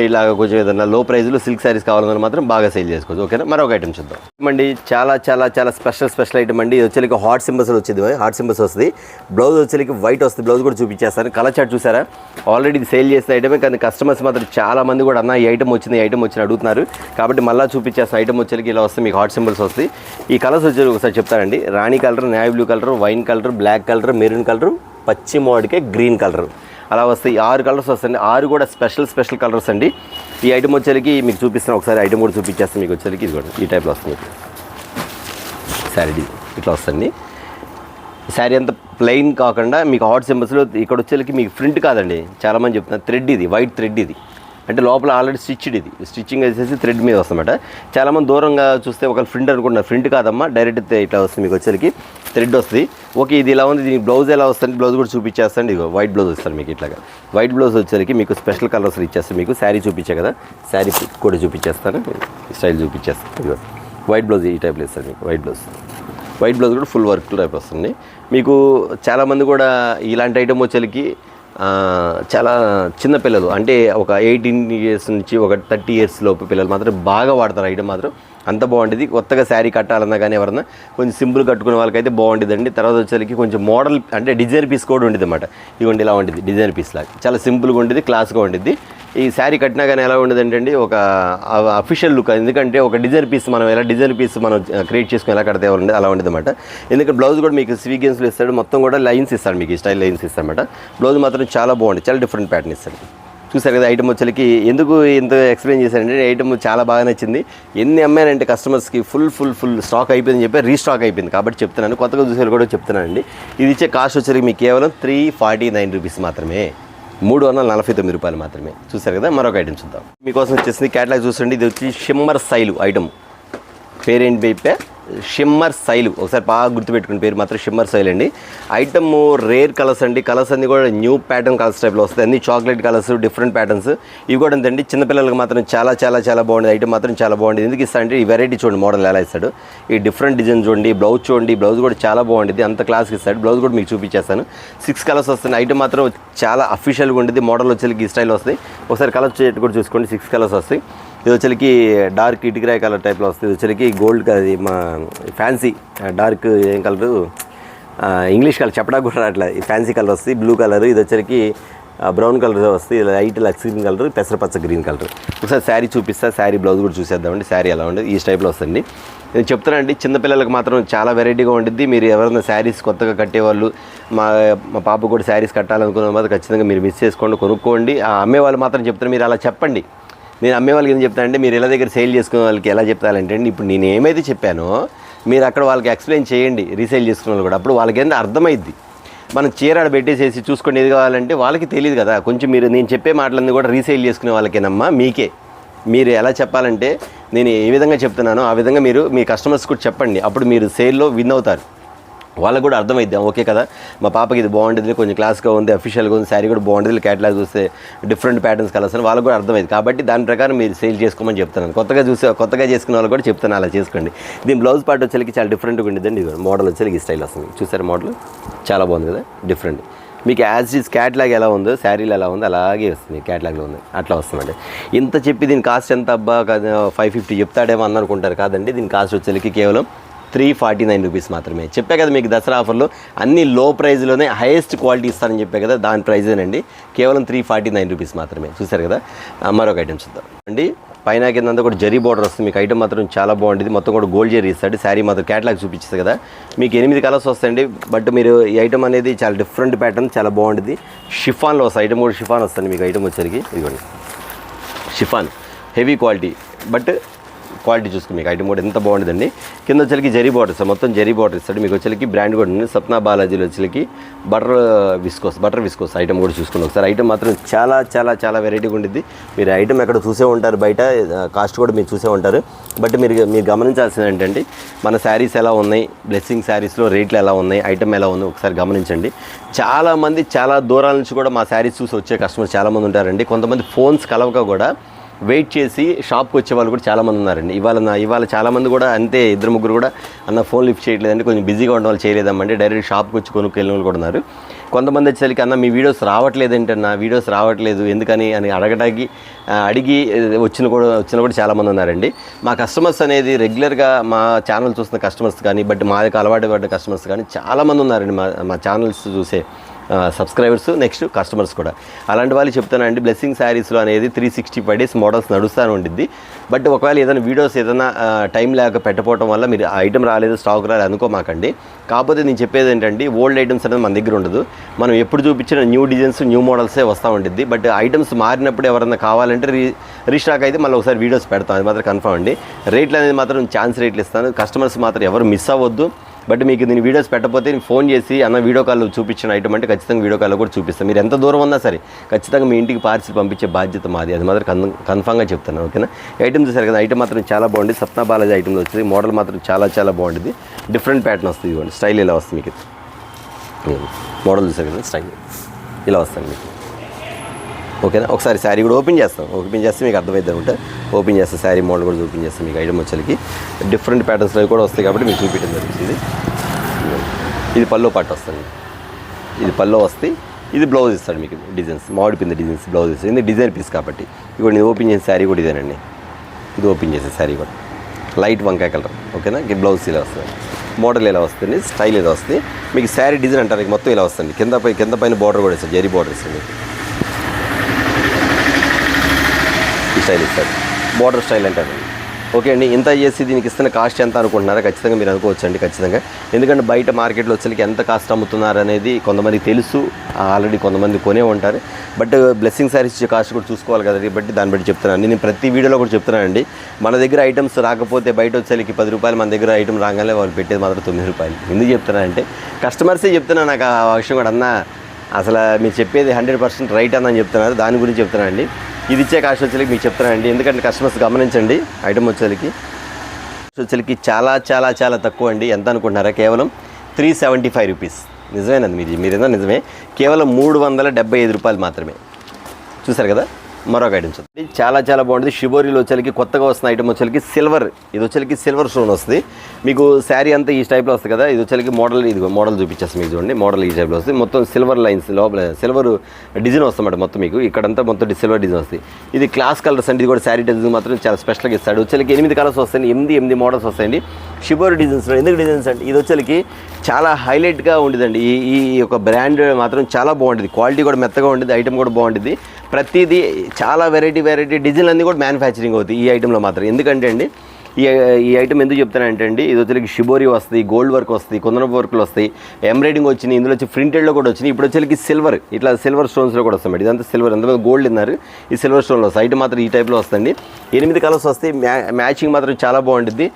ఇలాగ కొంచెం ఏదన్నా లో ప్రైస్లో సిల్క్ శారీస్ కావాలన్నా మాత్రం బాగా సేల్ చేసుకోవచ్చు. ఓకేనా. మరొక ఐటమ్ చూద్దాం అండి. చాలా చాలా చాలా స్పెషల్ ఐటమ్ అండి. ఇది వచ్చి హాట్ సింబల్స్ వచ్చింది. హాట్ సింబల్స్ వస్తుంది. బ్లౌజ్ వచ్చేసరికి వైట్ వస్తుంది. బ్లౌజ్ కూడా చూపించేస్తాను. కలర్ చార్ట్ చూసారా, ఆల్రెడీ ఇది సేల్ చేసిన ఐటమే, కానీ కస్టమర్స్ మాత్రం చాలా మంది కూడా అన్న ఈ ఐటమ్ వచ్చింది అడుగుతున్నారు కాబట్టి మళ్ళీ చూపించేస్తాను. ఐటమ్ వచ్చేసరికి ఇలా వస్తుంది. మీకు హాట్ సింబల్స్ వస్తాయి. ఈ కలర్స్ వచ్చేసి ఒకసారి చెప్తానండి. Rani colour, navy blue colour, wine colour, black colour, maroon colour, పచ్చి మామిడికాయ గ్రీన్ కలర్ అలా వస్తాయి. 6 కలర్స్ వస్తాయండి. 6 కూడా స్పెషల్ కలర్స్ అండి. ఈ ఐటమ్ వచ్చేసరికి మీకు చూపిస్తాను. ఒకసారి ఐటమ్ కూడా చూపించేస్తాను మీకు వచ్చేసరికి. ఇది కూడా ఈ టైప్లో వస్తుంది. శారీ ఇట్లా వస్తుంది. శారీ అంతా ప్లెయిన్ కాకుండా మీకు హాట్ సింబల్స్లో ఇక్కడ వచ్చేసరికి మీకు ప్రింట్ కాదండి. చాలామంది చెప్తున్నారు థ్రెడ్ ఇది, వైట్ థ్రెడ్ ఇది. అంటే లోపల ఆల్రెడీ ఇది స్టిచ్చింగ్ వేసేసి థ్రెడ్ మీద వస్తుందన్నమాట. చాలామంది దూరంగా చూస్తే ఒక ప్రింట్ అనుకుంటున్నారు. ప్రింట్ కాదమ్మా, డైరెక్ట్ ఇట్లా వస్తుంది. మీకు వచ్చేసరికి థ్రెడ్ వస్తుంది. ఓకే, ఇది ఇలా ఉంది. దీనికి బ్లౌజ్ ఎలా వస్తుంది? బ్లౌజ్ కూడా చూపించేస్తాను. ఇగో వైట్ బ్లౌజ్ వస్తుంది మీకు. ఇట్లాగా వైట్ బ్లౌజ్ వచ్చేసరికి మీకు స్పెషల్ కలర్స్ ఇచ్చేస్తాను. మీకు శారీ చూపించే కదా, శారీ కూడా చూపించేస్తాను. స్టైల్ చూపించేస్తాను. ఇగో వైట్ బ్లౌజ్ ఈ టైప్లో ఇస్తాను మీకు. వైట్ బ్లౌజ్ కూడా ఫుల్ వర్క్ టైప్ వస్తుంది మీకు. చాలామంది కూడా ఇలాంటి ఐటమ్ వచ్చేసరికి చాలా చిన్నపిల్లలు అంటే ఒక 18 years నుంచి ఒక 30 years లోపు పిల్లలు మాత్రం బాగా వాడతారు ఐటమ్ మాత్రం. అంత బాగుంటుంది. కొత్తగా శారీ కట్టాలన్నా కానీ ఎవరన్నా కొంచెం సింపుల్ కట్టుకునే వాళ్ళకైతే బాగుంటుందండి. తర్వాత వచ్చేసరికి కొంచెం మోడల్ అంటే డిజైన్ పీస్ కూడా ఉంటుంది అన్నమాట. ఇదిగోండి ఇలా ఉంటుంది డిజైన్ పీస్ లాగా, చాలా సింపుల్గా ఉంటుంది, క్లాస్గా ఉంటుంది. ఈ శారీ కట్టినా కానీ ఎలా ఉండదు అంటే ఒక అఫీషియల్ లుక్. ఎందుకంటే ఒక డిజైన్ పీస్ మనం ఎలా డిజైన్ పీస్ మనం క్రియేట్ చేసుకుని ఎలా కడితే ఉండదు అలా ఉండదు అన్నమాట. ఎందుకంటే బ్లౌజ్ కూడా మీకు స్వీగెన్స్లో ఇస్తాడు, మొత్తం కూడా లైన్స్ ఇస్తాడు, మీకు ఈ స్టైల్ లైన్స్ ఇస్తాడు అన్నమాట. బ్లౌజ్ మాత్రం చాలా బాగుంటుంది, చాలా డిఫరెంట్ ప్యాటర్న్ ఇస్తాడు. చూసారు కదా ఐటమ్ వచ్చేకి ఎందుకు ఇంత ఎక్స్ప్లెయిన్ చేశారంటే ఐటమ్ చాలా బాగా నచ్చింది. ఎన్ని అమ్మానంటే కస్టమర్స్కి ఫుల్ స్టాక్ అయిపోయిందని చెప్పి రీస్టాక్ అయిపోయింది కాబట్టి చెప్తున్నాను. కొత్తగా చూసేవాళ్ళు కూడా చెప్తున్నానండి. ఇది ఇచ్చే కాస్ట్ వచ్చేకి మీకు కేవలం 349 రూపీస్ మాత్రమే, 349 రూపాయలు మాత్రమే. చూసారు కదా. మరొక ఐటమ్ చూద్దాం. మీకోసం వచ్చేసింది క్యాటలాగ్ చూసండి. ఇది వచ్చి షిమ్మర్ సైలు ఐటమ్. పేరేంటి బైపే షిమ్మర్ సైలు. ఒకసారి బాగా గుర్తుపెట్టుకుని పేరు మాత్రం షిమ్మర్ సైల్ అండి. ఐటమ్ రేర్ కలర్స్ అండి. కలర్స్ అన్నీ కూడా న్యూ ప్యాటర్న్ కలర్స్ టైప్లో వస్తాయి. అన్ని చాక్లెట్ కలర్స్, డిఫరెంట్ ప్యాటర్న్స్. ఇవి కూడా అంతండి. చిన్నపిల్లలకు మాత్రం చాలా చాలా చాలా బాగుంది. ఐటమ్ మాత్రం చాలా బాగుంది. ఎందుకు ఇస్తా అంటే ఈ వెరైటీ చూడండి, మోడల్ ఎలా ఇస్తాడు, ఈ డిఫరెంట్ డిజైన్ చూడండి, బ్లౌజ్ చూడండి, బ్లౌజ్ కూడా చాలా బాగుంటుంది, అంత క్లాస్కి ఇస్తాడు. బ్లౌజ్ కూడా మీకు చూపించేస్తాను. 6 కలర్స్ వస్తుంది. ఐటమ్ మాత్రం చాలా అఫీషియల్గా ఉంటుంది. మోడల్ వచ్చేకి ఈ స్టైల్ వస్తాయి. ఒకసారి కలర్స్ కూడా చూసుకోండి. 6 కలర్స్ వస్తాయి. ఇది వచ్చేకి డార్క్ ఇటుకరాయి కలర్ టైప్లో వస్తుంది. ఇది వచ్చేకి గోల్డ్, అది మా ఫ్యాన్సీ డార్క్ ఏం కలరు, ఇంగ్లీష్ కలర్ చెప్పడానికి కూడా అట్లా ఫ్యాన్సీ కలర్ వస్తుంది. Blue colour. ఇది వచ్చేకి బ్రౌన్ కలర్ వస్తుంది. లైట్ లక్స్ గ్రీన్ కలర్, పెసరపచ్చ గ్రీన్ కలర్. ఒకసారి శారీ చూపిస్తా, శారీ బ్లౌజ్ కూడా చూసేద్దామండి. శారీ ఎలా ఉండదు ఈ టైప్లో వస్తుంది. నేను చెప్తానండి, చిన్నపిల్లలకు మాత్రం చాలా వెరైటీగా ఉంటుంది. మీరు ఎవరైనా శారీస్ కొత్తగా కట్టేవాళ్ళు, మా పాప కూడా శారీస్ కట్టాలనుకున్న మాత్రం ఖచ్చితంగా మీరు మిస్ చేసుకోండి, కొనుక్కోండి. అమ్మే వాళ్ళు మాత్రం చెప్తాను, మీరు అలా చెప్పండి. నేను అమ్మే వాళ్ళకి ఏం చెప్తానంటే, మీరు ఎలా దగ్గర సేల్ చేసుకునే వాళ్ళకి ఎలా చెప్తానంటే, ఇప్పుడు నేను ఏమైతే చెప్పానో మీరు అక్కడ వాళ్ళకి ఎక్స్ప్లెయిన్ చేయండి, రీసేల్ చేసుకునే వాళ్ళు కూడా. అప్పుడు వాళ్ళకి ఏంటో అర్థమైద్ది. మనం చీరాడ పెట్టేసేసి చూసుకొని ఏది కావాలంటే వాళ్ళకి తెలియదు కదా. కొంచెం మీరు నేను చెప్పే మాటలన్నీ కూడా రీసేల్ చేసుకునే వాళ్ళకేనమ్మా, మీకే. మీరు ఎలా చెప్పాలంటే నేను ఏ విధంగా చెప్తున్నానో ఆ విధంగా మీరు మీ కస్టమర్స్ కూడా చెప్పండి. అప్పుడు మీరు సేల్లో విన్ అవుతారు. వాళ్ళకు కూడా అర్థమైద్దాం, ఓకే కదా మా పాపకి ఇది బాగుంటుంది, కొంచెం క్లాస్గా ఉంది, అఫీషియల్గా ఉంది, శారీ కూడా బాగుంటుంది, క్యాటలాగ్ చూస్తే డిఫరెంట్ ప్యాటర్న్స్ కలర్స్ అని వాళ్ళకు కూడా అర్థమైంది. కాబట్టి దాని ప్రకారం మీరు సేల్ చేసుకోమని చెప్తున్నాను. కొత్తగా చేసుకునే వాళ్ళు కూడా చెప్తాను, అలా చేసుకోండి. దీని బ్లౌజ్ పార్ట్ వచ్చేకి చాలా డిఫరెంట్గా ఉంటుందండి. మోడల్ వచ్చేకి ఈ స్టైల్ వస్తుంది. చూసారు మోడల్ చాలా బాగుంది కదా, డిఫరెంట్. మీకు యాజ్ ఇస్ క్యాటలాగ్ ఎలా ఉందో శారీలు ఎలా ఉందో అలాగే వస్తుంది, క్యాటలాగ్లో ఉంది అట్లా వస్తుందండి. ఇంత చెప్పి దీని కాస్ట్ ఎంత అబ్బా 550 చెప్తాడేమో అనుకుంటారు. కాదండి, దీని కాస్ట్ వచ్చేకి కేవలం 349 రూపీస్ మాత్రమే. చెప్పా కదా మీకు దసరా ఆఫర్లో అన్ని లో ప్రైజ్లోనే హైయెస్ట్ క్వాలిటీ ఇస్తానని చెప్పా కదా, దాని ప్రైజేనండి. కేవలం 349 రూపీస్ మాత్రమే. చూసారు కదా. మరొక ఐటమ్ చూద్దాం అండి. పైన కింద కూడా జరీ బార్డర్ వస్తుంది. మీకు ఐటమ్ మాత్రం చాలా బాగుంటుంది. మొత్తం కూడా గోల్డ్ జరీ ఇస్తాడు. శారీ మాత్రం క్యాటలాగ్ చూపించేది కదా. మీకు 8 కలర్స్ వస్తాయండి. బట్ మీరు ఈ ఐటమ్ అనేది చాలా డిఫరెంట్ ప్యాటర్న్, చాలా బాగుంటుంది. షిఫాన్లో వస్తాయి. ఐటమ్ కూడా షిఫాన్ వస్తుంది మీకు ఐటమ్ వచ్చేసరికి. ఇదిగోండి chiffon, heavy quality. But quality చూసుకుని మీకు ఐటమ్ కూడా ఎంత బాగుంటుందండి. కింద వచ్చేకి జరీ బార్డర్స్, మొత్తం జరీ బార్డర్ ఇస్తాడు. మీకు వచ్చేకి బ్రాండ్ కూడా ఉంది. సప్నా బాలాజీలో వచ్చేకి బటర్ విస్కోస్ ఐటమ్ కూడా చూసుకుని ఒకసారి. ఐటమ్ మాత్రం చాలా చాలా చాలా వెరైటీగా ఉంటుంది. మీరు ఐటమ్ ఎక్కడ చూసే ఉంటారు, బయట కాస్ట్ కూడా మీరు చూసే ఉంటారు. బట్ మీరు గమనించాల్సింది ఏంటంటే మన శారీస్ ఎలా ఉన్నాయి, బ్లెస్సింగ్ శారీస్లో రేట్లు ఎలా ఉన్నాయి, ఐటమ్ ఎలా ఉంది ఒకసారి గమనించండి. చాలామంది చాలా దూరాల నుంచి కూడా మా శారీస్ చూసి వచ్చే కస్టమర్స్ చాలామంది ఉంటారండి. కొంతమంది ఫోన్స్ కలవక కూడా వెయిట్ చేసి షాప్కి వచ్చే వాళ్ళు కూడా చాలామంది ఉన్నారండి. ఇవాళ చాలామంది కూడా అంతే, 2-3 కూడా అన్న ఫోన్ లిఫ్ట్ చేయట్లేదండి, కొంచెం బిజీగా ఉండడం వాళ్ళు చేయలేదమ్మంటే డైరెక్ట్ షాప్కి వచ్చి కొనుక్కెళ్ళిన వాళ్ళు కూడా ఉన్నారు. కొంతమంది వచ్చేసరికి అన్న మీ వీడియోస్ రావట్లేదంటన్నా, వీడియోస్ రావట్లేదు ఎందుకని అని అడిగి వచ్చిన కూడా చాలామంది ఉన్నారండి. మా కస్టమర్స్ అనేది రెగ్యులర్గా మా ఛానల్ చూస్తున్న కస్టమర్స్ కానీ, బట్ మాకు అలవాటు పడ్డ కస్టమర్స్ కానీ చాలామంది ఉన్నారండి. మా ఛానల్స్ చూసే సబ్స్క్రైబర్స్, నెక్స్ట్ కస్టమర్స్ కూడా. అలాంటి వాళ్ళు చెప్తానండి, బ్లెస్సింగ్ శారీస్లో అనేది 365 డేస్ మోడల్స్ నడుస్తూనే ఉంటుంది. బట్ ఒకవేళ ఏదైనా వీడియోస్ ఏదైనా టైం లేక పెట్టకపోవడం వల్ల మీరు ఐటమ్ రాలేదు, స్టాక్ రాలేదు అనుకోమాకండి. కాకపోతే నేను చెప్పేది ఏంటంటే ఓల్డ్ ఐటమ్స్ అనేది మన దగ్గర ఉండదు. మనం ఎప్పుడు చూపించిన న్యూ డిజైన్స్, న్యూ మోడల్సే వస్తూ ఉంటుంది. బట్ ఐటమ్స్ మారినప్పుడు ఎవరైనా కావాలంటే రీస్టాక్ అయితే మళ్ళీ ఒకసారి వీడియోస్ పెడతాం, అది మాత్రం కన్ఫర్మ్ అండి. రేట్లు అనేది మాత్రం ఛాన్స్ రేట్లు ఇస్తాను. కస్టమర్స్ మాత్రం ఎవరు మిస్ అవ్వద్దు. బట్ మీకు నేను వీడియోస్ పెట్టకపోతే నేను ఫోన్ చేసి అన్న వీడియో కాల్లో చూపించిన ఐటమ్ అంటే ఖచ్చితంగా వీడియో కాల్లో కూడా చూపిస్తాను. మీరు ఎంత దూరం ఉన్నా సరే ఖచ్చితంగా మీ ఇంటికి పార్సిల్ పంపించే బాధ్యత మాది, అది మాత్రం కన్ఫామ్గా చెప్తాను. ఓకేనా. ఐటమ్ చూసారు కదా, ఐటమ్ మాత్రం చాలా బాగుంది. సప్నా బాలాజీ ఐటమ్లో వచ్చింది. మోడల్ మాత్రం చాలా చాలా బాగుంటుంది. డిఫరెంట్ ప్యాటర్న్ వస్తుంది. ఇవ్వండి స్టైల్ ఇలా వస్తుంది మీకు. మోడల్ చూసారు కదా, స్టైల్ ఇలా వస్తుంది మీకు. ఓకేనా. ఒకసారి శారీ కూడా ఓపెన్ చేస్తే మీకు అర్థమైద్ది అనమాట. ఓపెన్ చేస్తే శారీ మోడల్ కూడా ఓపెన్ చేస్తాం. మీకు ఐటమ్ వచ్చేకి డిఫరెంట్ ప్యాటర్న్స్లో కూడా వస్తాయి కాబట్టి మీకు చూపించడం జరుగుతుంది. ఇది పల్లో పాటు వస్తుంది. ఇది పల్లో వస్తాయి. ఇది బ్లౌజ్ ఇస్తాడు మీకు డిజైన్స్, మామిడి పిండి డిజైన్స్ బ్లౌజ్ ఇస్తాడు. ఇది డిజైన్ పీస్ కాబట్టి. ఇదిగో నేను ఓపెన్ చేసిన శారీ కూడా ఇదేనండి. ఇది ఓపెన్ చేసే శారీ కూడా లైట్ వంకాయ కలర్. ఓకేనా. ఈ బ్లౌజ్ ఇలా వస్తుంది, మోడల్ ఇలా వస్తుంది, స్టైల్ ఇలా వస్తుంది. మీకు శారీ డిజైన్ అంటారు మొత్తం ఇలా వస్తుంది. కింద పైన బార్డర్ కూడా ఇస్తుంది, జరీ బార్డర్ ఇస్తుంది. ఈ స్టైల్ ఇస్తాడు, బార్డర్ స్టైల్ అంటారు. ఓకే అండి. ఇంత చేసి దీనికి ఇస్తున్న కాస్ట్ ఎంత అనుకుంటున్నారా? ఖచ్చితంగా మీరు అనుకోవచ్చు అండి, ఖచ్చితంగా. ఎందుకంటే బయట మార్కెట్లో వచ్చేసరికి ఎంత కాస్ట్ అమ్ముతున్నారు అనేది కొంతమందికి తెలుసు, ఆల్రెడీ కొంతమంది కొనే ఉంటారు. బట్ బ్లెస్సింగ్ శారీస్ ఇచ్చే కాస్ట్ కూడా చూసుకోవాలి కదా, బట్టి దాన్ని బట్టి చెప్తున్నాను. నేను ప్రతి వీడియోలో కూడా చెప్తున్నానండి, మన దగ్గర ఐటమ్స్ రాకపోతే బయట వచ్చేసరికి 10 రూపాయలు, మన దగ్గర ఐటమ్ రాగానే వాళ్ళు పెట్టేది మాత్రం 9 రూపాయలు. ఎందుకు చెప్తున్నానంటే కస్టమర్సే చెప్తున్నాను. నాకు ఆ విషయం కూడా అన్న అసలు మీరు చెప్పేది 100% రైట్ అని చెప్తున్నారు, దాని గురించి చెప్తున్నానండి. ఇది ఇచ్చే కాస్ట్ వచ్చేసరికి మీకు చెప్తున్నానండి, ఎందుకంటే కస్టమర్స్ గమనించండి. ఐటమ్ వచ్చేసరికి చాలా చాలా చాలా తక్కువ అండి. ఎంత అనుకుంటున్నారా? కేవలం 375 రూపీస్. నిజమేనండి, మీరేదో నిజమే. కేవలం 375 రూపాయలు మాత్రమే. చూసారు కదా. మరొక ఐటమ్స్ చాలా చాలా బాగుంటుంది. షిబోరీలో వచ్చేసరికి కొత్తగా వస్తున్న ఐటమ్ వచ్చేసరికి సిల్వర్. ఇది వచ్చేసరికి సిల్వర్ స్టోన్ వస్తుంది మీకు. శారీ అంతా ఈ టైప్లో వస్తుంది కదా. ఇది వచ్చేసరికి మోడల్, ఇది మోడల్ చూపించేస్తాం మీకు చూడండి. మోడల్ ఈ టైప్లో వస్తుంది. మొత్తం సిల్వర్ లైన్స్ లోపల సిల్వర్ డిజైన్ వస్తుందన్నమాట మొత్తం మీకు. ఇక్కడంతా మొత్తం సిల్వర్ డిజైన్ వస్తుంది. ఇది క్లాస్ కలర్స్ అండి. ఇది కూడా శారీ డిజైన్ మాత్రం చాలా స్పెషల్గా ఇస్తాడు. వచ్చేసరికి 8 కలర్స్ వస్తాయండి, 8 మోడల్స్ వస్తాయండి షిబోరీ డిజైన్స్. ఎందుకు డిజైన్స్ అంటే ఇది వచ్చేసరికి చాలా హైలైట్గా ఉండేదండి. ఈ యొక్క బ్రాండ్ మాత్రం చాలా బాగుంటుంది. క్వాలిటీ కూడా మెత్తగా ఉంటుంది, ఐటమ్ కూడా బాగుంటుంది. ప్రతిదీ చాలా వెరైటీ డిజైన్లు అన్నీ కూడా మ్యానుఫ్యాక్చరింగ్ అవుతాయి ఈ ఐటెంలో మాత్రం. ఎందుకంటే అండి ఈ ఐటమ్ ఎందుకు చెప్తానంటే అండి, ఇది వచ్చేసరికి షిబోరీ వస్తుంది, గోల్డ్ వర్క్ వస్తుంది, కుందనపు వర్క్లు వస్తాయి, ఎంబ్రాయిడింగ్ వచ్చినాయి, ఇందులో వచ్చి ప్రింటెడ్లో కూడా వచ్చినాయి. ఇప్పుడు వచ్చేసరికి సిల్వర్, ఇట్లా సిల్వర్ స్టోన్స్లో కూడా వస్తాయి. ఇదంతా సిల్వర్, ఎంతమంది గోల్డ్ ఉన్నారు, ఈ సిల్వర్ స్టోన్లో వస్తాయి. ఐటమ్ మాత్రం ఈ టైప్లో వస్తుంది. 8 కలర్స్ వస్తాయి. మ్యాచింగ్ మాత్రం చాలా బాగుంటుంది.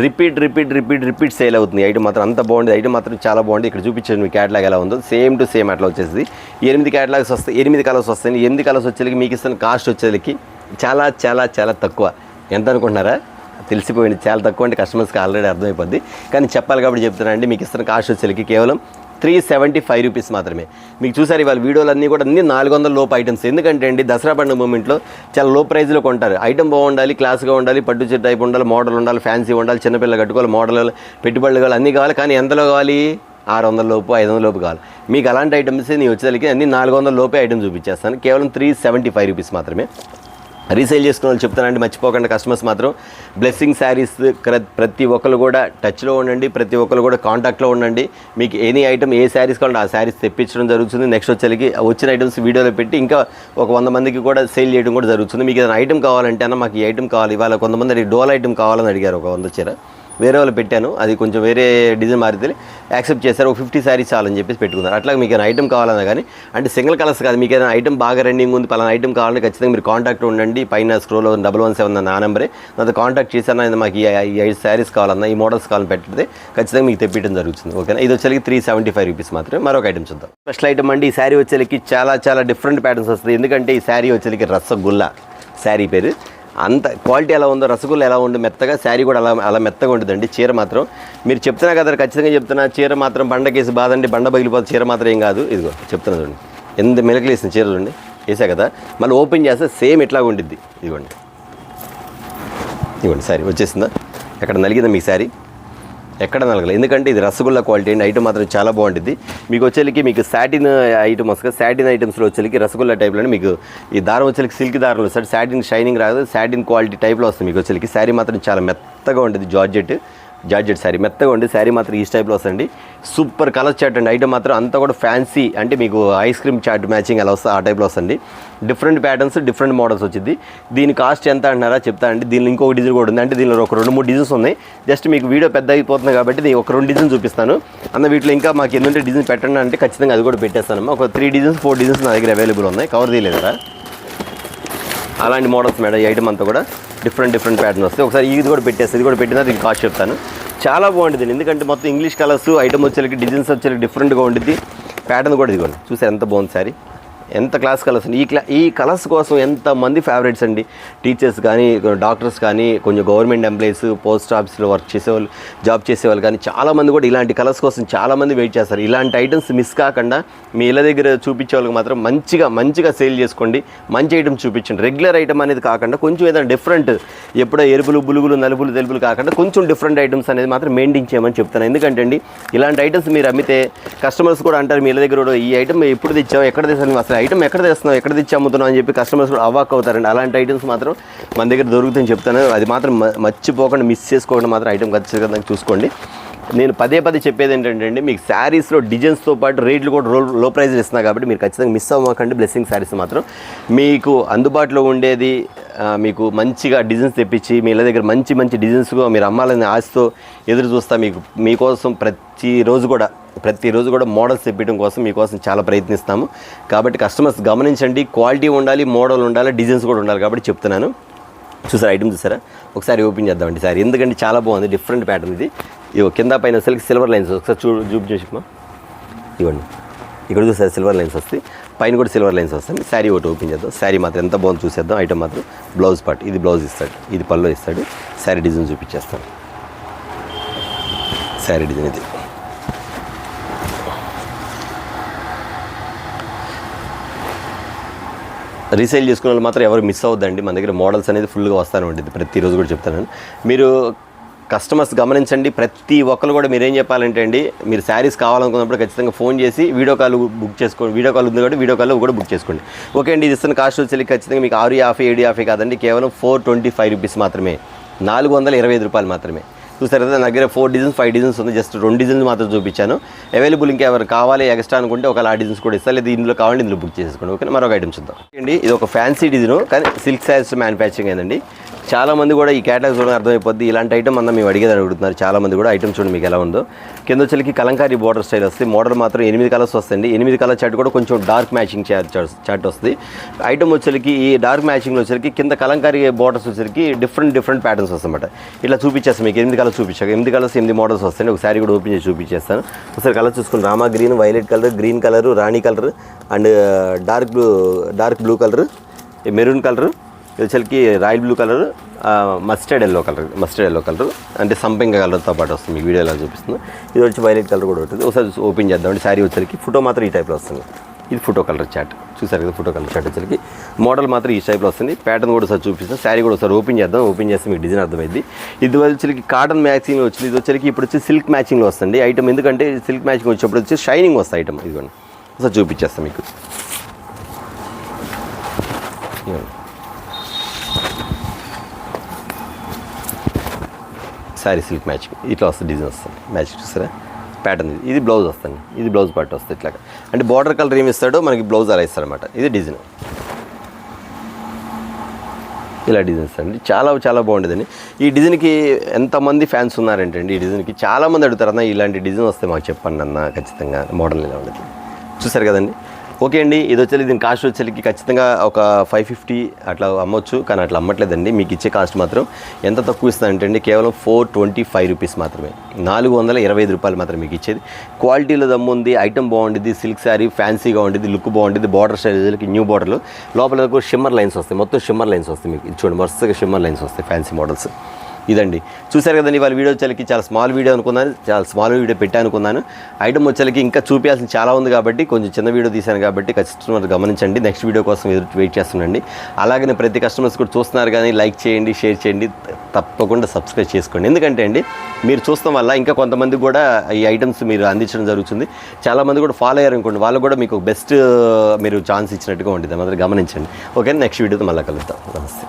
రిపీట్ సేల్ అవుతుంది. ఐటమ్ మాత్రం అంత బాగుంటుంది. ఐటమ్ మాత్రం చాలా బాగుంటుంది. ఇక్కడ చూపించండి మీ క్యాటలాగ్ ఎలా ఉందో, సేమ్ టు సేమ్ అట్లా వచ్చేసి 8 క్యాటలాగ్స్ వస్తాయి. 8 కలర్స్ వస్తాయి. 8 కలర్స్ వచ్చేసరికి మీకు ఇస్తున్న కాస్ట్ వచ్చేసరికి చాలా చాలా చాలా తక్కువ. ఎంత అనుకుంటున్నారా? తెలిసిపోయింది, చాలా తక్కువ అంటే కస్టమర్స్కి ఆల్రెడీ అర్థమైపోద్ది. కానీ చెప్పాలి కాబట్టి చెప్తున్నానండి. మీకు ఇస్తున్న కాస్ట్ వచ్చేసరికి కేవలం 375 రూపీస్ మాత్రమే. మీకు చూసారు ఇవాళ వీడియోలన్నీ కూడా అన్ని 400 లోపు ఐటమ్స్. ఎందుకంటే అండి దసరా పండుగ మూమెంట్లో చాలా లో ప్రైస్లో కొంటారు. ఐటమ్ బాగుండాలి, క్లాస్గా ఉండాలి, పట్టు చీర టైప్ ఉండాలి, మోడల్ ఉండాలి, ఫ్యాన్సీ ఉండాలి, చిన్నపిల్లలు కట్టుకోవాలి, మోడల్ పెట్టుబడులు కావాలి, అన్నీ కావాలి. కానీ ఎంతలో కావాలి? 600 లోపు, 500 లోపు కావాలి. మీకు అలాంటి ఐటమ్స్ నేను వచ్చేసరికి అన్ని 400 లోపే ఐటమ్ చూపించేస్తాను. కేవలం 375 రూపీస్ మాత్రమే. రీసేల్ చేసుకున్న వాళ్ళు చెప్తానండి, మర్చిపోకండి కస్టమర్స్ మాత్రం. బ్లెస్సింగ్ శారీస్ ప్రతి ఒక్కరు కూడా టచ్లో ఉండండి, ప్రతి ఒక్కరు కూడా కాంటాక్ట్లో ఉండండి. మీకు ఎనీ ఐటమ్ ఏ శారీస్ కావాలంటే ఆ శారీస్ తెప్పించడం జరుగుతుంది. నెక్స్ట్ వచ్చేసరికి వచ్చిన ఐటమ్స్ వీడియోలో పెట్టి ఇంకా ఒక 100 మందికి కూడా సేల్ చేయడం కూడా జరుగుతుంది. మీకు ఏదైనా ఐటమ్ కావాలంటే అన్న మాకు ఈ ఐటమ్ కావాలి, ఇవాళ కొంతమంది డోల్ ఐటమ్ కావాలని అడిగారు. ఒక 100 చీర వేరే వాళ్ళు పెట్టాను, అది కొంచెం వేరే డిజైన్ మారితే యాక్సెప్ట్ చేశారు. ఒక 50 శారీస్ చాలని చెప్పేసి పెట్టుకున్నారు. అట్లా మీకు ఏదైనా ఐటమ్ కావాలన్నా కానీ, అంటే సింగిల్ కలర్స్ కాదు, మీకు ఏదైనా ఐటమ్ బాగా రన్నింగ్ ఉంది, పలానా ఐటమ్ కావాలంటే ఖచ్చితంగా మీరు కాంటాక్ట్ ఉండండి. పైన స్క్రోల్ 117 అన్న ఆ నెంబరే నాతో కాంటాక్ట్ చేశాను. మాకు ఈ 5 శారీస్ కావాలన్నా, ఈ మోడల్స్ కావాలని పెట్టితే ఖచ్చితంగా మీకు తెప్పించడం జరుగుతుంది. ఓకేనా. ఇది వచ్చేసరికి 375 రూపీస్ మాత్రమే. మరొక ఐటమ్ చూద్దాం. స్పెషల్ ఐటమ్ అండి. ఈ శారీ వచ్చేసరికి చాలా చాలా డిఫరెంట్ ప్యాటర్న్స్ వస్తుంది. ఎందుకంటే ఈ శారీ వచ్చేసరికి రసగుల్లా శారీ పేరు. అంత క్వాలిటీ ఎలా ఉందో, రసగుల్లా ఎలా ఉందో మెత్తగా, శారీ కూడా అలా మెత్తగా ఉంటుందండి. చీర మాత్రం మీరు చెప్తున్నా కదా, ఖచ్చితంగా చెప్తున్నా, చీర మాత్రం బండకేసి బాదండి, బండ పగిలిపోతే చీర మాత్రం ఏం కాదు. ఇదిగో చెప్తున్నా చూడండి, ఎంత మెలకలు వేసిన చీర చూడండి, వేసా కదా. మళ్ళీ ఓపెన్ చేస్తే సేమ్ ఇట్లా ఉండిద్ది. ఇదిగోండి శారీ వచ్చేసిందా? ఎక్కడ నలిగిందా మీకు శారీ? ఎక్కడ నలగలేదు. ఎందుకంటే ఇది రసగుల్లా క్వాలిటీ అండి. ఐటమ్ మాత్రం చాలా బాగుంటుంది. మీకు వచ్చేసరికి మీకు సాటిన్ ఐటమ్ వస్తుంది. సాటిన్ ఐటమ్స్లో వచ్చేసరికి రసగుల్లా టైప్లో మీకు ఈ దారం వచ్చేసరికి సిల్క్ దారంలో వస్తుంది. సాటిన్ షైనింగ్ రాదు, సాటిన్ క్వాలిటీ టైప్లో వస్తుంది. మీకు వచ్చేసరికి శారీ మాత్రం చాలా మెత్తగా ఉంటుంది. జార్జెట్ శారీ మెత్తగా ఉండి, శారీ మాత్రం ఈ టైప్లో వస్తుంది. సూపర్ కలర్ చార్ట్ అండి. ఐటమ్ మాత్రం అంతా కూడా ఫ్యాన్సీ, అంటే మీకు ఐస్ క్రీమ్ చార్ట్ మ్యాచింగ్ ఎలా వస్తుంది ఆ టైప్లో వస్తుంది. డిఫరెంట్ ప్యాటర్న్స్, డిఫరెంట్ మోడల్స్ వచ్చింది. దీని కాస్ట్ ఎంత అంటున్నారా? చెప్తానండి. దీనిలో ఇంకొక డిజైన్ కూడా ఉంది. అంటే దీనిలో ఒక 2-3 డిజైన్స్ ఉన్నాయి. జస్ట్ మీకు వీడియో పెద్ద అయిపోతుంది కాబట్టి ఒక 2 డిజైన్ చూపిస్తాను. వీటిలో ఇంకా మాకు ఎందుకంటే డిజైన్ పెట్టండి అంటే ఖచ్చితంగా అది కూడా పెట్టేస్తాను. ఒక 3 డిజైన్స్ 4 డిజైన్స్ నా దగ్గర అవైలబుల్ ఉన్నాయి. కవర్ తీయలేదా? అలాంటి మోడల్స్ మేడం. ఈ ఐటమ్ అంతా కూడా డిఫరెంట్ ప్యాటర్న్ వస్తాయి. ఒకసారి ఇది కూడా పెట్టేస్తే, ఇది కూడా పెట్టినా దీనికి కాస్ట్ చెప్తాను. చాలా బాగుంటుంది. ఎందుకంటే మొత్తం ఇంగ్లీష్ కలర్స్, ఐటమ్ వచ్చేసరికి డిజైన్స్ వచ్చేసరికి డిఫరెంట్గా ఉంటుంది. ప్యాటర్న్ కూడా ఇదిగోండి, చూసారు ఎంత బాగుంది శారీ. ఎంత క్లాస్ కలర్స్ అండి. ఈ కలర్స్ కోసం ఎంతమంది ఫేవరెట్స్ అండి. టీచర్స్ కానీ, డాక్టర్స్ కానీ, కొంచెం గవర్నమెంట్ ఎంప్లాయీస్, పోస్ట్ ఆఫీస్లో వర్క్ చేసేవాళ్ళు, జాబ్ చేసేవాళ్ళు కానీ చాలామంది కూడా ఇలాంటి కలర్స్ కోసం చాలామంది వెయిట్ చేస్తారు. ఇలాంటి ఐటమ్స్ మిస్ కాకుండా మీ ఇళ్ళ దగ్గర చూపించే వాళ్ళకి మాత్రం మంచిగా సేల్ చేసుకోండి. మంచి ఐటమ్ చూపించండి. రెగ్యులర్ ఐటమ్ అనేది కాకుండా కొంచెం ఏదైనా డిఫరెంట్, ఎప్పుడో ఎరుపులు, బులుగులు, నలుపులు, తెలుపులు కాకుండా కొంచెం డిఫరెంట్ ఐటమ్స్ అనేది మాత్రం మెయింటైన్ చేయమని చెప్తాను. ఎందుకంటే అండి ఇలాంటి ఐటమ్స్ మీరు అమ్మితే కస్టమర్స్ కూడా అంటారు మీ ఇళ్ళ దగ్గర కూడా ఈ ఐటమ్ ఎప్పుడు తెచ్చావు, ఎక్కడ తెచ్చావు, అసలు ఐటమ్ ఎక్కడ తెస్తున్నావు, ఎక్కడ తెచ్చి అమ్ముతున్నావు అని చెప్పి కస్టమర్స్ కూడా అవాక్ అవుతారండి. అలాంటి ఐటమ్స్ మాత్రం మన దగ్గర దొరుకుతాయని చెప్తాను. అది మాత్రం మర్చిపోకుండా, మిస్ చేసుకోకుండా మాత్రం ఐటమ్ ఖచ్చితంగా చూసుకోండి. నేను పదే చెప్పేది ఏంటంటే అండి, మీకు శారీస్లో డిజైన్స్తో పాటు రేట్లు కూడా లో ప్రైస్లో ఇస్తున్నా కాబట్టి మీరు ఖచ్చితంగా మిస్ అవ్వకండి. బ్లెస్సింగ్ శారీస్ మాత్రం మీకు అందుబాటులో ఉండేది, మీకు మంచిగా డిజైన్స్ తెప్పించి మీ ఇళ్ళ దగ్గర మంచి డిజైన్స్గా మీరు అమ్మాలని ఆశతో ఎదురు చూస్తా మీకోసం ప్రతిరోజు కూడా మోడల్స్ తెప్పించడం కోసం మీకోసం చాలా ప్రయత్నిస్తాము. కాబట్టి కస్టమర్స్ గమనించండి. క్వాలిటీ ఉండాలి, మోడల్ ఉండాలి, డిజైన్స్ కూడా ఉండాలి కాబట్టి చెప్తున్నాను. చూసారా ఐటమ్ చూసారా? ఒకసారి ఓపెన్ చేద్దామండి సార్. ఎందుకంటే చాలా బాగుంది, డిఫరెంట్ ప్యాటర్న్ ఇది. కింద పైన సిల్వర్ లైన్స్ ఒకసారి జూమ్ చేసిమా ఇవ్వండి. ఇక్కడ చూసారు సిల్వర్ లైన్స్ వస్తాయి, పైన కూడా సిల్వర్ లైన్స్ వస్తాయి. శారీ ఒకటి ఓపెన్ చేద్దాం. శారీ మాత్రం ఎంత బాగుంది చూసేద్దాం. ఐటమ్ మాత్రం బ్లౌజ్ పార్ట్, ఇది బ్లౌజ్ ఇస్తాడు, ఇది పళ్ళు ఇస్తాడు. శారీ డిజైన్ చూపించేస్తాను. శారీ డిజైన్ ఇది. రీసేల్ చేసుకునే వాళ్ళు మాత్రం ఎవరు మిస్ అవ్వద్దండి. మన దగ్గర మోడల్స్ అనేది ఫుల్గా వస్తూనే ఉంటుంది. ప్రతిరోజు కూడా చెప్తాను. మీరు కస్టమర్స్ గమనించండి. ప్రతి ఒక్కరు కూడా మీరు ఏం చెప్పాలంటే అండి, మీరు శారీస్ కావాలనుకున్నప్పుడు ఖచ్చితంగా ఫోన్ చేసి వీడియో కాల్ బుక్ చేసుకోండి. వీడియో కాల్ ఉంది కాబట్టి వీడియో కాల్లో కూడా బుక్ చేసుకోండి. ఓకే అండి. ఇది ఇస్తున్న కాస్ట్ వచ్చి ఖచ్చితంగా మీకు 650, 750 కాదండి, కేవలం 425 రూపీస్ మాత్రమే, 425 రూపాయలు మాత్రమే. చూసారు కదా, నా దగ్గర 4 డిజైన్స్ 5 డిజైన్స్ ఉంది. జస్ట్ 2 డిజైన్స్ మాత్రం చూపించాను. అవైలబుల్ ఇంకా ఎవరు కావాలి ఎక్స్ట్రా అనుకుంటే ఒక ఆ డిజైన్స్ కూడా ఇస్తాను. లేదా ఇందులో కావాలంటే ఇందులో బుక్ చేసుకోండి. ఓకే, మరొక ఐటమ్ చూద్దాం అండి. ఇది ఒక ఫ్యాన్సీ డిజైన్ కానీ సిల్క్ శారీస్ మ్యానుఫ్యాక్చరింగ్ అయిందండి. చాలామంది కూడా ఈ కేటలాగ్ చూడడం అర్థమైపోద్ది. ఇలాంటి ఐటమ్ అన్న మేము అడిగేది అడుగుతున్నారు చాలామంది కూడా. ఐటమ్ చూడండి మీకు ఎలా ఉందో. కింద వచ్చేకి కలంకారీ బోర్డర్ స్టైల్ వస్తుంది. మోడల్ మాత్రం 8 కలర్స్ వస్తాయండి. 8 కలర్ చార్ట్ కూడా కొంచెం డార్క్ మ్యాచింగ్ చార్ట్ వస్తుంది. ఐటమ్ వచ్చేకి ఈ డార్క్ మ్యాచింగ్లో వచ్చేకి కింద కలంకారీ బోర్డర్స్ వచ్చేకి డిఫరెంట్ ప్యాటర్న్స్ వస్తాయన్నమాట. ఇట్లా చూపించేస్తాను మీకు. 8 కలర్స్ చూపించాక 8 కలర్స్ 8 మోడల్స్ వస్తాయండి. ఒక శారీ కూడా ఓపెన్ చేసి చూపించేస్తాను. ఒకసారి కలర్ చూసుకుని rama green, violet colour, green colour, rani colour and dark blue colour, maroon colour, వచ్చేకి royal blue colour, mustard yellow colour అంటే సంపింగ కలర్తో పాటు వస్తుంది. మీకు వీడియోలో చూపిస్తుంది. ఇది వచ్చి వైలెట్ కలర్ కూడా ఉంటుంది. ఒకసారి ఓపెన్ చేద్దామండి. శారీ వచ్చేకి ఫోటో మాత్రం ఈ టైప్లో వస్తుంది. ఇది ఫోటో కలర్ చాట్ చూసారు కదా. ఫోటో కలర్ చాట్ వచ్చేకి మోడల్ మాత్రం ఈ టైప్లో వస్తుంది. ప్యాటర్న్ కూడా ఒకసారి చూపిస్తాను. శారీ కూడా ఒకసారి ఓపెన్ చేద్దాం. ఓపెన్ చేస్తే మీకు డిజైన్ అర్థమైంది. ఇది వచ్చేకి కాటన్ మ్యాచింగ్లో వచ్చింది. ఇది వచ్చేకి ఇప్పుడు వచ్చి సిల్క్ మ్యాచింగ్లో వస్తుంది ఐటమ్. ఎందుకంటే సిల్క్ మ్యాచింగ్ వచ్చేప్పుడు వచ్చి షైనింగ్ వస్తాయి ఐటమ్. ఇదిగోండి ఒకసారి చూపించేస్తాను మీకు. శారీ సిల్క్ మ్యాచింగ్ ఇట్లా వస్తుంది. డిజైన్ వస్తుంది మ్యాచింగ్ చూసారా. ప్యాటర్న్ ఇది బ్లౌజ్ వస్తుంది. ఇది బ్లౌజ్ పార్ట్ వస్తుంది. ఇట్లా అంటే బార్డర్ కలర్ ఏమి ఇస్తాడో మనకి బ్లౌజ్ అలా ఇస్తాడనమాట. ఇది డిజైన్. ఇలా డిజైన్స్ అండి. చాలా బాగుండేదండి. ఈ డిజైన్కి ఎంతమంది ఫ్యాన్స్ ఉన్నారంటే అండి, ఈ డిజైన్కి చాలామంది అడుగుతారు అన్న ఇలాంటి డిజైన్ వస్తే మాకు చెప్పండి అన్న, ఖచ్చితంగా మోడల్ ఇలా ఉండదు. చూసారు కదండి. ఓకే అండి. ఇది వచ్చేది దీని కాస్ట్ వచ్చేకి ఖచ్చితంగా ఒక 550 అట్లా అమ్మొచ్చు, కానీ అట్లా అమ్మట్లేదండి. మీకు ఇచ్చే కాస్ట్ మాత్రం ఎంత తక్కువ ఇస్తుందంటే అండి, కేవలం 425 రూపీస్ మాత్రమే, 425 రూపాయలు మాత్రం మీకు ఇచ్చేది. క్వాలిటీలో దమ్ము ఉంది, ఐటమ్ బాగుంటుంది, సిల్క్ శారీ ఫ్యాన్సీగా ఉంటుంది, లుక్ బాగుంటుంది. బార్డర్ స్టైల్కి న్యూ బార్డర్లు లోపల షిమ్మర్ లైన్స్ వస్తాయి. మొత్తం షిమ్మర్ లైన్స్ వస్తాయి మీకు. చూడండి వరుసగా షిమ్మర్ లైన్స్ వస్తాయి ఫ్యాన్సీ మోడల్స్. ఇదండి చూసారు కదండి. వాళ్ళ వీడియో వచ్చేకి చాలా స్మాల్ వీడియో అనుకున్నాను, చాలా స్మాల్ వీడియో పెట్టానుకున్నాను. ఐటమ్ వచ్చేకి ఇంకా చూపించాల్సిన చాలా ఉంది కాబట్టి కొంచెం చిన్న వీడియో తీశాను కాబట్టి కస్టమర్ గమనించండి. నెక్స్ట్ వీడియో కోసం వెయిట్ చేస్తుండండి. అలాగే ప్రతి కస్టమర్స్ కూడా చూస్తున్నారు కానీ లైక్ చేయండి, షేర్ చేయండి, తప్పకుండా సబ్స్క్రైబ్ చేసుకోండి. ఎందుకంటే అండి మీరు చూస్తాం వల్ల ఇంకా కొంతమంది కూడా ఈ ఐటమ్స్ మీరు అందించడం జరుగుతుంది. చాలామంది కూడా ఫాలో అయ్యారు అనుకోండి, వాళ్ళు కూడా మీకు బెస్ట్ మీరు ఛాన్స్ ఇచ్చినట్టుగా ఉంటుంది. మాత్రం గమనించండి. ఓకే, నెక్స్ట్ వీడియోతో మళ్ళీ కలుద్దాం. నమస్తే.